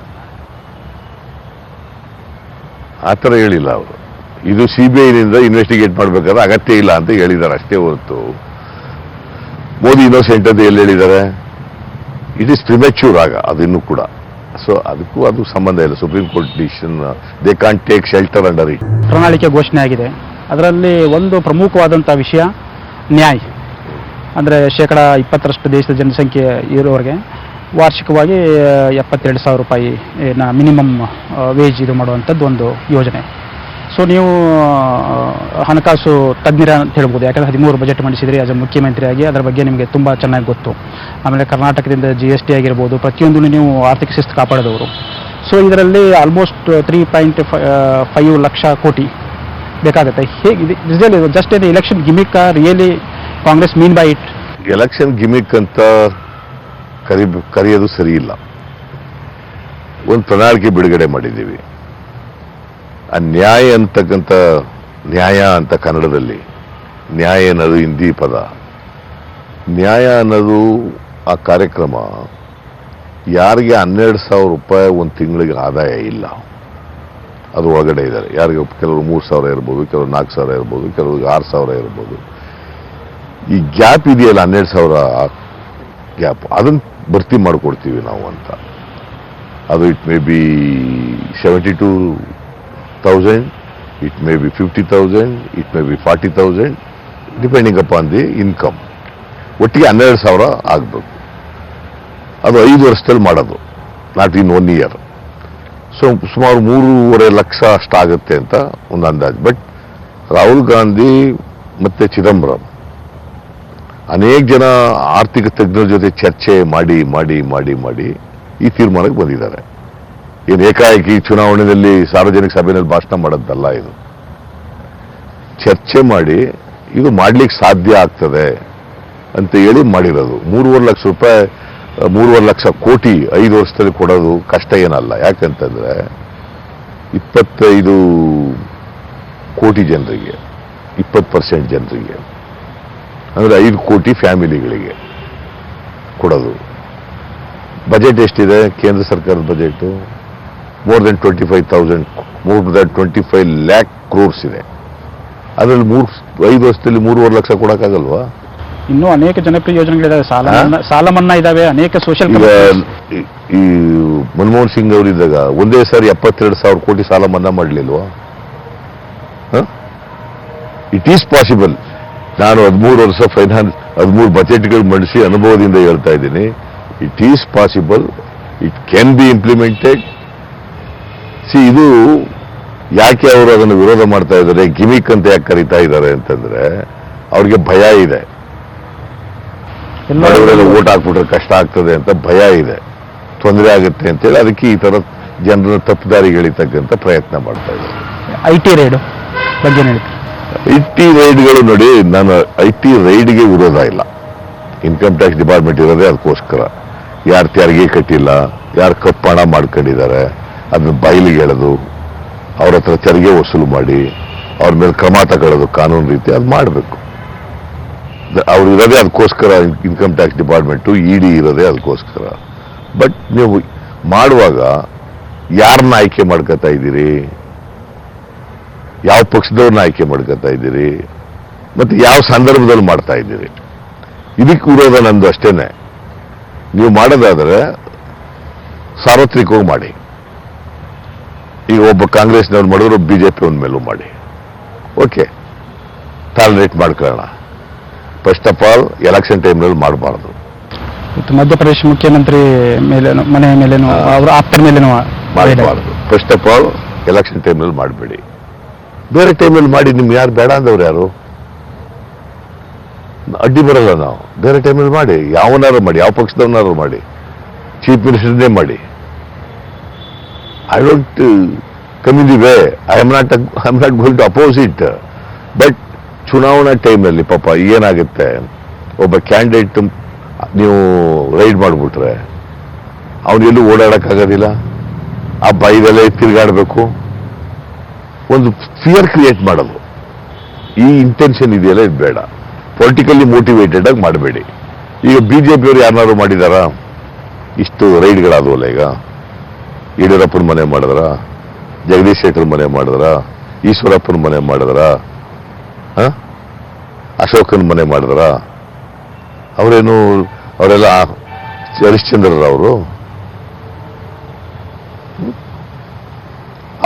ಆ ಥರ ಹೇಳಿಲ್ಲ ಅವರು. ಇದು CBIನಿಂದ ಇನ್ವೆಸ್ಟಿಗೇಟ್ ಮಾಡಬೇಕಾದ್ರೆ ಅಗತ್ಯ ಇಲ್ಲ ಅಂತ ಹೇಳಿದ್ದಾರೆ ಅಷ್ಟೇ ಹೊರತು ಮೋದಿ ಇನೋಸೆಂಟ್ ಅಂತ ಎಲ್ಲಿ ಹೇಳಿದ್ದಾರೆ? ಇಟ್ ಈಸ್ ಪ್ರಿಮೆಚ್ಯೂರ್ ಆಗ ಅದಿನ್ನೂ ಕೂಡ. ಸೊ ಅದಕ್ಕೂ ಅದು ಸಂಬಂಧ ಇಲ್ಲ. Supreme court decision, they can't take shelter under it. ಪ್ರಣಾಳಿಕೆ ಘೋಷಣೆ ಆಗಿದೆ. ಅದರಲ್ಲಿ ಒಂದು ಪ್ರಮುಖವಾದಂಥ ವಿಷಯ ನ್ಯಾಯ. ಅಂದರೆ 20% ದೇಶದ ಜನಸಂಖ್ಯೆ ಇರೋರಿಗೆ ವಾರ್ಷಿಕವಾಗಿ 72,000 ರೂಪಾಯಿ ಮಿನಿಮಮ್ ವೇಜ್ ಇದು ಮಾಡುವಂಥದ್ದು ಒಂದು ಯೋಜನೆ. ಸೊ ನೀವು ಹಣಕಾಸು ತಜ್ಞರ ಅಂತ ಹೇಳ್ಬೋದು, ಯಾಕಂದರೆ 13 ಬಜೆಟ್ ಮಂಡಿಸಿದ್ರಿ ಆಸ್ ಎ ಮುಖ್ಯಮಂತ್ರಿಯಾಗಿ. ಅದರ ಬಗ್ಗೆ ನಿಮಗೆ ತುಂಬ ಚೆನ್ನಾಗಿ ಗೊತ್ತು. ಆಮೇಲೆ ಕರ್ನಾಟಕದಿಂದ GST ಆಗಿರ್ಬೋದು, ಪ್ರತಿಯೊಂದು ನೀವು ಆರ್ಥಿಕ ಶಿಸ್ತು ಕಾಪಾಡಿದವರು. ಸೊ ಇದರಲ್ಲಿ ಆಲ್ಮೋಸ್ಟ್ 3.5 ಲಕ್ಷ ಕೋಟಿ ಬೇಕಾಗುತ್ತೆ. ಹೇಗೆ ಜಸ್ಟ್ ಏನು election gimmick really Congress mean by it? Election gimmick ಅಂತ ಕರೆಯೋದು ಸರಿ ಇಲ್ಲ. ಒಂದು ಪ್ರಣಾಳಿಕೆ ಬಿಡುಗಡೆ ಮಾಡಿದ್ದೀವಿ. ಆ ನ್ಯಾಯ ಅಂತಕ್ಕಂಥ, ನ್ಯಾಯ ಅಂತ ಕನ್ನಡದಲ್ಲಿ, ನ್ಯಾಯ ಅನ್ನೋದು ಹಿಂದಿ ಪದ. ನ್ಯಾಯ ಅನ್ನೋದು ಆ ಕಾರ್ಯಕ್ರಮ ಯಾರಿಗೆ 12,000 ರೂಪಾಯಿ ಒಂದು ತಿಂಗಳಿಗೆ ಆದಾಯ ಇಲ್ಲ ಅದು ಒಳಗಡೆ ಇದ್ದಾರೆ. ಯಾರಿಗೆ ಕೆಲವರು 3,000 ಇರ್ಬೋದು, ಕೆಲವರು 4,000 ಇರ್ಬೋದು, ಕೆಲವ್ರಿಗೆ 6,000 ಇರ್ಬೋದು. ಈ ಗ್ಯಾಪ್ ಇದೆಯಲ್ಲ 12,000 ಗ್ಯಾಪ್, ಅದನ್ನು ಭರ್ತಿ ಮಾಡಿಕೊಡ್ತೀವಿ ನಾವು ಅಂತ. ಅದು it may be 72,000, it may be 50,000, it may be 40,000, depending upon the income. ಒಟ್ಟಿಗೆ 12,000 ಆಗಬೇಕು. ಅದು 5 ವರ್ಷದಲ್ಲಿ ಮಾಡೋದು, ನಾಟ್ ಇನ್ 1 ಇಯರ್. ಸೊ ಸುಮಾರು 3.5 ಲಕ್ಷ ಅಷ್ಟಾಗುತ್ತೆ ಅಂತ ಒಂದು ಅಂದಾಜು. ಬಟ್ ರಾಹುಲ್ ಗಾಂಧಿ ಮತ್ತೆ ಚಿದಂಬರಂ ಅನೇಕ ಜನ ಆರ್ಥಿಕ ತಜ್ಞರ ಜೊತೆ ಚರ್ಚೆ ಮಾಡಿ ಮಾಡಿ ಮಾಡಿ ಮಾಡಿ ಈ ತೀರ್ಮಾನಕ್ಕೆ ಬಂದಿದ್ದಾರೆ. ಏನು ಏಕಾಏಕಿ ಚುನಾವಣೆಯಲ್ಲಿ ಸಾರ್ವಜನಿಕ ಸಭೆಯಲ್ಲಿ ಭಾಷಣ ಮಾಡೋದಲ್ಲ, ಇದು ಚರ್ಚೆ ಮಾಡಿ ಇದು ಮಾಡ್ಲಿಕ್ಕೆ ಸಾಧ್ಯ ಆಗ್ತದೆ ಅಂತ ಹೇಳಿ ಮಾಡಿರೋದು. 3.5 ಲಕ್ಷ ರೂಪಾಯಿ, 3.5 ಲಕ್ಷ ಕೋಟಿ 5 ವರ್ಷದಲ್ಲಿ ಕೊಡೋದು ಕಷ್ಟ ಏನಲ್ಲ. ಯಾಕಂತಂದ್ರೆ 25 ಕೋಟಿ ಜನರಿಗೆ, 20% ಜನರಿಗೆ, ಅಂದ್ರೆ 5 ಕೋಟಿ ಫ್ಯಾಮಿಲಿಗಳಿಗೆ ಕೊಡೋದು. ಬಜೆಟ್ ಎಷ್ಟಿದೆ ಕೇಂದ್ರ ಸರ್ಕಾರದ budget? more than 25 lakh crores ಇದೆ. ಅದರಲ್ಲಿ 5 ವರ್ಷದಲ್ಲಿ 3.5 ಲಕ್ಷ ಕೊಡಕ್ಕಾಗಲ್ವಾ? ಇನ್ನೂ ಅನೇಕ ಜನಪ್ರಿಯ ಯೋಜನೆಗಳಿದಾವೆ, ಸಾಲ ಮನ್ನಾ ಇದಾವೆ, ಅನೇಕ ಸೋಷಿಯಲ್. ಈಗ ಈ ಮನಮೋಹನ್ ಸಿಂಗ್ ಅವರಿದ್ದಾಗ ಒಂದೇ ಸಾರಿ 72,000 ಕೋಟಿ ಸಾಲ ಮನ್ನಾ ಮಾಡಲಿಲ್ವಾ? It is possible. ನಾನು 13 ವರ್ಷ ಫೈನಾನ್ಸ್ 13 ಬಜೆಟ್ಗಳು ಮಂಡಿಸಿ ಅನುಭವದಿಂದ ಹೇಳ್ತಾ ಇದ್ದೀನಿ. It is possible, it can be implemented. ಇದು ಯಾಕೆ ಅವರು ಅದನ್ನು ವಿರೋಧ ಮಾಡ್ತಾ ಇದ್ದಾರೆ, ಗಿಮಿಕ್ ಅಂತ ಯಾಕೆ ಕರೀತಾ ಇದ್ದಾರೆ ಅಂತಂದ್ರೆ ಅವ್ರಿಗೆ ಭಯ ಇದೆ. ಎಲ್ಲರೂ ಓಟ್ ಹಾಕ್ಬಿಟ್ರೆ ಕಷ್ಟ ಆಗ್ತದೆ ಅಂತ ಭಯ ಇದೆ, ತೊಂದರೆ ಆಗುತ್ತೆ ಅಂತೇಳಿ ಅದಕ್ಕೆ ಈ ತರ ಜನರ ತಪ್ಪುದಾರಿಗೆ ಎಳಿತಕ್ಕಂಥ ಪ್ರಯತ್ನ ಮಾಡ್ತಾ ಇದ್ದಾರೆ. IT ರೈಡ್ ಬಗ್ಗೆ ಹೇಳ್ತೀನಿ. IT ರೈಡ್ಗಳು ನೋಡಿ, ನಾನು IT ರೈಡ್ಗೆ ವಿರೋಧ ಇಲ್ಲ. ಇನ್ಕಮ್ ಟ್ಯಾಕ್ಸ್ ಡಿಪಾರ್ಟ್ಮೆಂಟ್ ಇರೋದೇ ಅದಕ್ಕೋಸ್ಕರ. ಯಾರು ತೆರಿಗೆ ಕಟ್ಟಿಲ್ಲ, ಯಾರು ಕಪ್ಪು ಹಣ ಮಾಡ್ಕೊಂಡಿದ್ದಾರೆ ಅದನ್ನ ಬಯಲಿಗೆ ಎಳೆದು ಅವ್ರ ಹತ್ರ ತೆರಿಗೆ ವಸೂಲು ಮಾಡಿ ಅವ್ರ ಮೇಲೆ ಕ್ರಮ ತಗೊಳ್ಳೋದು ಕಾನೂನು ರೀತಿ ಅದು ಮಾಡಬೇಕು. ಅವ್ರು ಇರೋದೇ ಅದಕ್ಕೋಸ್ಕರ. ಇನ್ಕಮ್ ಟ್ಯಾಕ್ಸ್ ಡಿಪಾರ್ಟ್ಮೆಂಟು ED ಇರೋದೇ ಅದಕ್ಕೋಸ್ಕರ. ಬಟ್ ನೀವು ಮಾಡುವಾಗ ಯಾರನ್ನ ಆಯ್ಕೆ ಮಾಡ್ಕೊತಾ ಇದ್ದೀರಿ, ಯಾವ ಪಕ್ಷದವ್ರನ್ನ ಆಯ್ಕೆ ಮಾಡ್ಕೊತಾ ಇದ್ದೀರಿ, ಮತ್ತೆ ಯಾವ ಸಂದರ್ಭದಲ್ಲಿ ಮಾಡ್ತಾ ಇದ್ದೀರಿ, ಇದಕ್ಕೆ ವಿರೋಧ ನಂದು ಅಷ್ಟೇನೆ. ನೀವು ಮಾಡೋದಾದ್ರೆ ಸಾರ್ವತ್ರಿಕವಾಗಿ ಮಾಡಿ. ಈಗ ಒಬ್ಬ ಕಾಂಗ್ರೆಸ್ನವ್ರು ಮಾಡಿದ್ರು, BJP ಅವನ ಮೇಲೂ ಮಾಡಿ, ಓಕೆ, ಟಾಲರೇಟ್ ಮಾಡ್ಕೊಳ್ಳೋಣ. ಫಸ್ಟ್ ಆಫ್ ಆಲ್ ಎಲೆಕ್ಷನ್ ಟೈಮ್ನಲ್ಲಿ ಮಾಡಬಾರ್ದು. ಮಧ್ಯಪ್ರದೇಶ ಮುಖ್ಯಮಂತ್ರಿ ಮೇಲೇನು, ಮನೆ ಮೇಲೇನು, ಅವರ ಆಪ್ತರ ಮೇಲೇನು ಮಾಡಬಾರ್ದು. ಫಸ್ಟ್ ಆಫ್ ಆಲ್ ಎಲೆಕ್ಷನ್ ಟೈಮ್ನಲ್ಲಿ ಮಾಡಬೇಡಿ. ಬೇರೆ ಟೈಮಲ್ಲಿ ಮಾಡಿ. ನಿಮ್ಗೆ ಯಾರು ಬೇಡ ಅಂದವ್ರು ಯಾರು? ಅಡ್ಡಿ ಬರಲ್ಲ ನಾವು. ಬೇರೆ ಟೈಮಲ್ಲಿ ಮಾಡಿ, ಯಾವನಾರು ಮಾಡಿ, ಯಾವ ಪಕ್ಷದವನಾರು ಮಾಡಿ, ಚೀಫ್ ಮಿನಿಸ್ಟರ್ನೇ ಮಾಡಿ. I don't come in the way. I am not going to oppose it. But ಚುನಾವಣಾ ಟೈಮ್ನಲ್ಲಿ ಪಾಪ ಏನಾಗುತ್ತೆ, ಒಬ್ಬ ಕ್ಯಾಂಡಿಡೇಟ್ ನೀವು ರೈಡ್ ಮಾಡಿಬಿಟ್ರೆ ಅವನೆಲ್ಲೂ ಓಡಾಡಕ್ಕಾಗೋದಿಲ್ಲ. ಆ ಬೈದಲ್ಲೇ ತಿರುಗಾಡಬೇಕು. ಒಂದು ಫಿಯರ್ ಕ್ರಿಯೇಟ್ ಮಾಡೋದು, ಈ ಇಂಟೆನ್ಷನ್ ಇದೆಯಲ್ಲ, ಇದು ಬೇಡ. ಪೊಲಿಟಿಕಲಿ ಮೋಟಿವೇಟೆಡ್ ಆಗಿ ಮಾಡಬೇಡಿ. ಈಗ BJP ಅವರು ಯಾರನ್ನಾರು ಮಾಡಿದಾರಾ? ಇಷ್ಟು ರೈಡ್ಗಳಾದವಲ್ಲ. ಈಗ ಯಡಿಯೂರಪ್ಪನ ಮನೆ ಮಾಡಿದ್ರ, ಜಗದೀಶ್ ಶೆಟ್ಟರ್ ಮನೆ ಮಾಡಿದ್ರ, ಈಶ್ವರಪ್ಪನ ಮನೆ ಮಾಡಿದ್ರ, ಅಶೋಕನ ಮನೆ ಮಾಡಿದ್ರ. ಅವರೇನು ಅವರೆಲ್ಲ ಹರಿಶ್ಚಂದ್ರರವರು?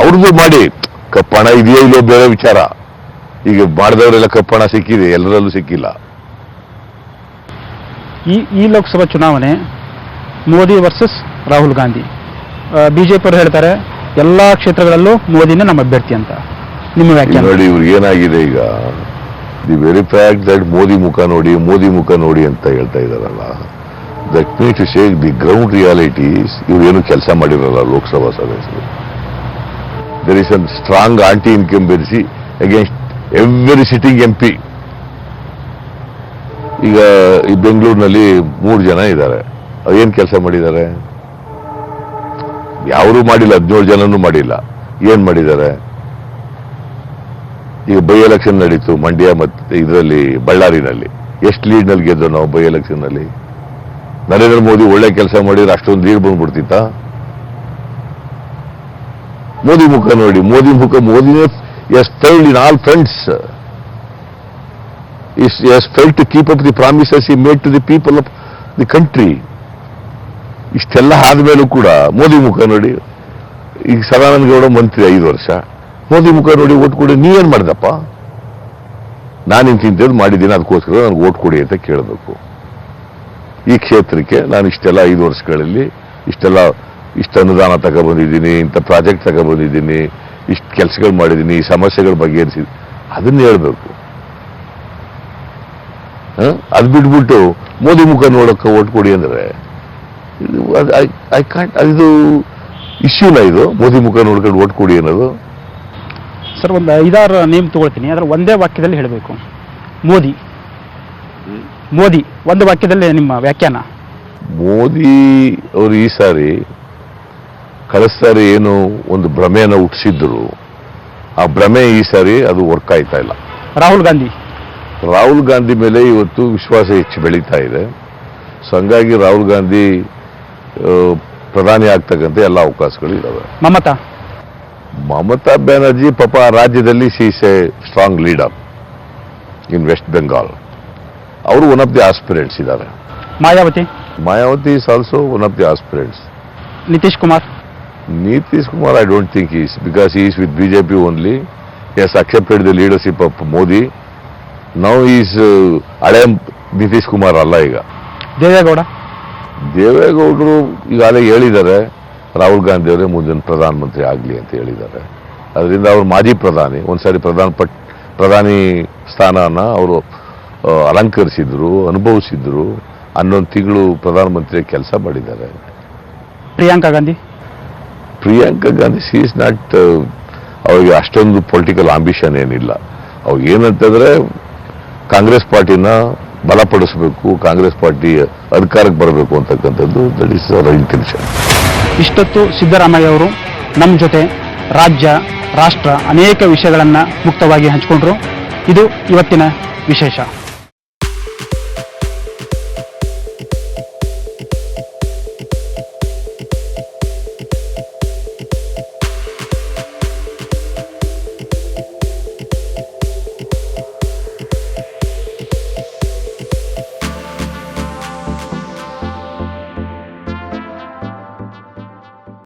ಅವ್ರದ್ದು ಮಾಡಿ. ಕಪ್ಪಣ ಇದೆಯೋ ಇಲ್ಲೋ ಬೇರೆ ವಿಚಾರ. ಈಗ ಮಾಡಿದವರೆಲ್ಲ ಕಪ್ಪಣ ಸಿಕ್ಕಿದೆ, ಎಲ್ಲರಲ್ಲೂ ಸಿಕ್ಕಿಲ್ಲ. ಈ ಲೋಕಸಭಾ ಚುನಾವಣೆ ಮೋದಿ ವರ್ಸಸ್ ರಾಹುಲ್ ಗಾಂಧಿ. BJP ಅವರು ಹೇಳ್ತಾರೆ ಎಲ್ಲಾ ಕ್ಷೇತ್ರಗಳಲ್ಲೂ ಮೋದಿನೇ ನಮ್ಮ ಅಭ್ಯರ್ಥಿ ಅಂತ. ನಿಮ್ಮ ವ್ಯಾಖ್ಯಾನ ನೋಡಿ. ಇವ್ರಿಗೆ ಏನಾಗಿದೆ ಈಗ, the very fact that Modi ಮುಖ ನೋಡಿ, ಮೋದಿ ಮುಖ ನೋಡಿ ಅಂತ ಹೇಳ್ತಾ ಇದಾರಲ್ಲ, that means to say the ground realities ಇವ್ರೇನು ಕೆಲಸ ಮಾಡಿರಲ್ಲ ಲೋಕಸಭಾ ಸದಸ್ಯರು. there is a strong anti-incumbency against every sitting MP. ಈಗ ಈ ಬೆಂಗಳೂರಿನಲ್ಲಿ 3 ಜನ ಇದ್ದಾರೆ. ಏನ್ ಕೆಲಸ ಮಾಡಿದ್ದಾರೆ? ಯಾರೂ ಮಾಡಿಲ್ಲ. 17 ಜನನೂ ಮಾಡಿಲ್ಲ. ಏನ್ ಮಾಡಿದ್ದಾರೆ? ಈಗ ಬೈ ಎಲೆಕ್ಷನ್ ನಡೀತು ಮಂಡ್ಯ ಮತ್ತೆ ಇದರಲ್ಲಿ ಬಳ್ಳಾರಿನಲ್ಲಿ. ಎಷ್ಟು ಲೀಡ್ನಲ್ಲಿ ಗೆದ್ದು ನಾವು ಬೈ ಎಲೆಕ್ಷನ್ ನಲ್ಲಿ? ನರೇಂದ್ರ ಮೋದಿ ಒಳ್ಳೆ ಕೆಲಸ ಮಾಡಿದ್ರೆ ಅಷ್ಟೊಂದು ಲೀಡ್ ಬಂದ್ಬಿಡ್ತಿತ್ತ? ಮೋದಿ ಮುಖ ನೋಡಿ. ಮೋದಿನೇ has failed in all fronts. He has failed to keep up the promises he made to the people of the country. ಇಷ್ಟೆಲ್ಲ ಆದ್ಮೇಲೂ ಕೂಡ ಮೋದಿ ಮುಖ ನೋಡಿ, ಈಗ ಸದಾನಂದ ಗೌಡ ಮಂತ್ರಿ 5 ವರ್ಷ, ಮೋದಿ ಮುಖ ನೋಡಿ ಓಟ್ ಕೊಡಿ. ನೀವೇನ್ ಮಾಡಿದಪ್ಪ? ನಾನು ಇಂತಿಂತದ್ದು ಮಾಡಿದ್ದೀನಿ, ಅದಕ್ಕೋಸ್ಕರ ನನಗೆ ಓಟ್ ಕೊಡಿ ಅಂತ ಕೇಳಬೇಕು. ಈ ಕ್ಷೇತ್ರಕ್ಕೆ ನಾನು ಇಷ್ಟೆಲ್ಲ 5 ವರ್ಷಗಳಲ್ಲಿ ಇಷ್ಟು ಅನುದಾನ ತಗೊಬಂದಿದ್ದೀನಿ, ಇಂಥ ಪ್ರಾಜೆಕ್ಟ್ ತಗೊಬಂದಿದ್ದೀನಿ, ಇಷ್ಟು ಕೆಲಸಗಳು ಮಾಡಿದ್ದೀನಿ, ಈ ಸಮಸ್ಯೆಗಳ ಬಗೆಹರಿಸಿದ್ದೀನಿ, ಅದನ್ನ ಹೇಳ್ಬೇಕು. ಅದು ಬಿಟ್ಬಿಟ್ಟು ಮೋದಿ ಮುಖ ನೋಡಕ್ಕೆ ಓಟ್ ಕೊಡಿ ಅಂದ್ರೆ ಐ ಕಾಂಟ್. ಅದು ಇಶ್ಯೂನ ಇದು, ಮೋದಿ ಮುಖ ನೋಡ್ಕೊಂಡು ಓಟ್ ಕೊಡಿ ಅನ್ನೋದು. ಸರ್, ಒಂದು 5-6 ನೇಮ್ ತಗೊಳ್ತೀನಿ, ಅದರ ಒಂದೇ ವಾಕ್ಯದಲ್ಲಿ ಹೇಳಬೇಕು. ಮೋದಿ ಒಂದು ವಾಕ್ಯದಲ್ಲಿ ನಿಮ್ಮ ವ್ಯಾಖ್ಯಾನ. ಮೋದಿ ಅವರು ಈ ಸಾರಿ ಕಳೆದ ಸಾರಿ ಏನು ಒಂದು ಭ್ರಮೆಯನ್ನು ಹುಟ್ಟಿಸಿದ್ರು, ಆ ಭ್ರಮೆ ಈ ಸಾರಿ ಅದು ವರ್ಕ್ ಆಯ್ತಾ ಇಲ್ಲ. ರಾಹುಲ್ ಗಾಂಧಿ ಮೇಲೆ ಇವತ್ತು ವಿಶ್ವಾಸ ಹೆಚ್ಚು ಬೆಳೀತಾ ಇದೆ. ಸೊ ಹಂಗಾಗಿ ರಾಹುಲ್ ಗಾಂಧಿ ಪ್ರಧಾನಿ ಆಗ್ತಕ್ಕಂಥ ಎಲ್ಲ ಅವಕಾಶಗಳು ಇದಾವೆ. ಮಮತಾ ಬ್ಯಾನರ್ಜಿ ಪಾಪ ರಾಜ್ಯದಲ್ಲಿ she is a strong leader in West Bengal. ಅವರು ಒನ್ ಆಫ್ ದಿ ಆಸ್ಪಿರೆಂಟ್ಸ್ ಇದ್ದಾರೆ. Mayawati is also one of the aspirants. Nitish Kumar, I don't think he is, because he is with BJP only. He has accepted the leadership of Modi. Now he is ಹಳೆ ನಿತೀಶ್ ಕುಮಾರ್ ಅಲ್ಲ. ಈಗ ದೇವೇಗೌಡರು ಈಗಾಗಲೇ ಹೇಳಿದ್ದಾರೆ, ರಾಹುಲ್ ಗಾಂಧಿ ಅವರೇ ಮುಂದಿನ ಪ್ರಧಾನಮಂತ್ರಿ ಆಗಲಿ ಅಂತ ಹೇಳಿದ್ದಾರೆ. ಅದರಿಂದ ಅವರು ಮಾಜಿ ಪ್ರಧಾನಿ, ಒಂದ್ಸಾರಿ ಪ್ರಧಾನಿ ಸ್ಥಾನನ ಅವರು ಅಲಂಕರಿಸಿದ್ರು, ಅನುಭವಿಸಿದ್ರು. 11 ತಿಂಗಳು ಪ್ರಧಾನಮಂತ್ರಿ ಕೆಲಸ ಮಾಡಿದ್ದಾರೆ. Priyanka Gandhi C is not, ಅವ್ರಿಗೆ ಅಷ್ಟೊಂದು ಪೊಲಿಟಿಕಲ್ ಆಂಬಿಷನ್ ಏನಿಲ್ಲ. ಅವ್ರು ಏನಂತಂದ್ರೆ ಕಾಂಗ್ರೆಸ್ ಪಾರ್ಟಿನ ಬಲಪಡಿಸಬೇಕು, ಕಾಂಗ್ರೆಸ್ ಪಾರ್ಟಿ ಅಧಿಕಾರಕ್ಕೆ ಬರಬೇಕು ಅಂತಕ್ಕಂಥದ್ದು, ದಟ್ ಇಸ್ ಅವರ್ ಇಂಟೆನ್ಷನ್. ಇಷ್ಟೊತ್ತು ಸಿದ್ದರಾಮಯ್ಯ ಅವರು ನಮ್ಮ ಜೊತೆ ರಾಜ್ಯ, ರಾಷ್ಟ್ರ ಅನೇಕ ವಿಷಯಗಳನ್ನು ಮುಕ್ತವಾಗಿ ಹಂಚಿಕೊಂಡ್ರು. ಇದು ಇವತ್ತಿನ ವಿಶೇಷ.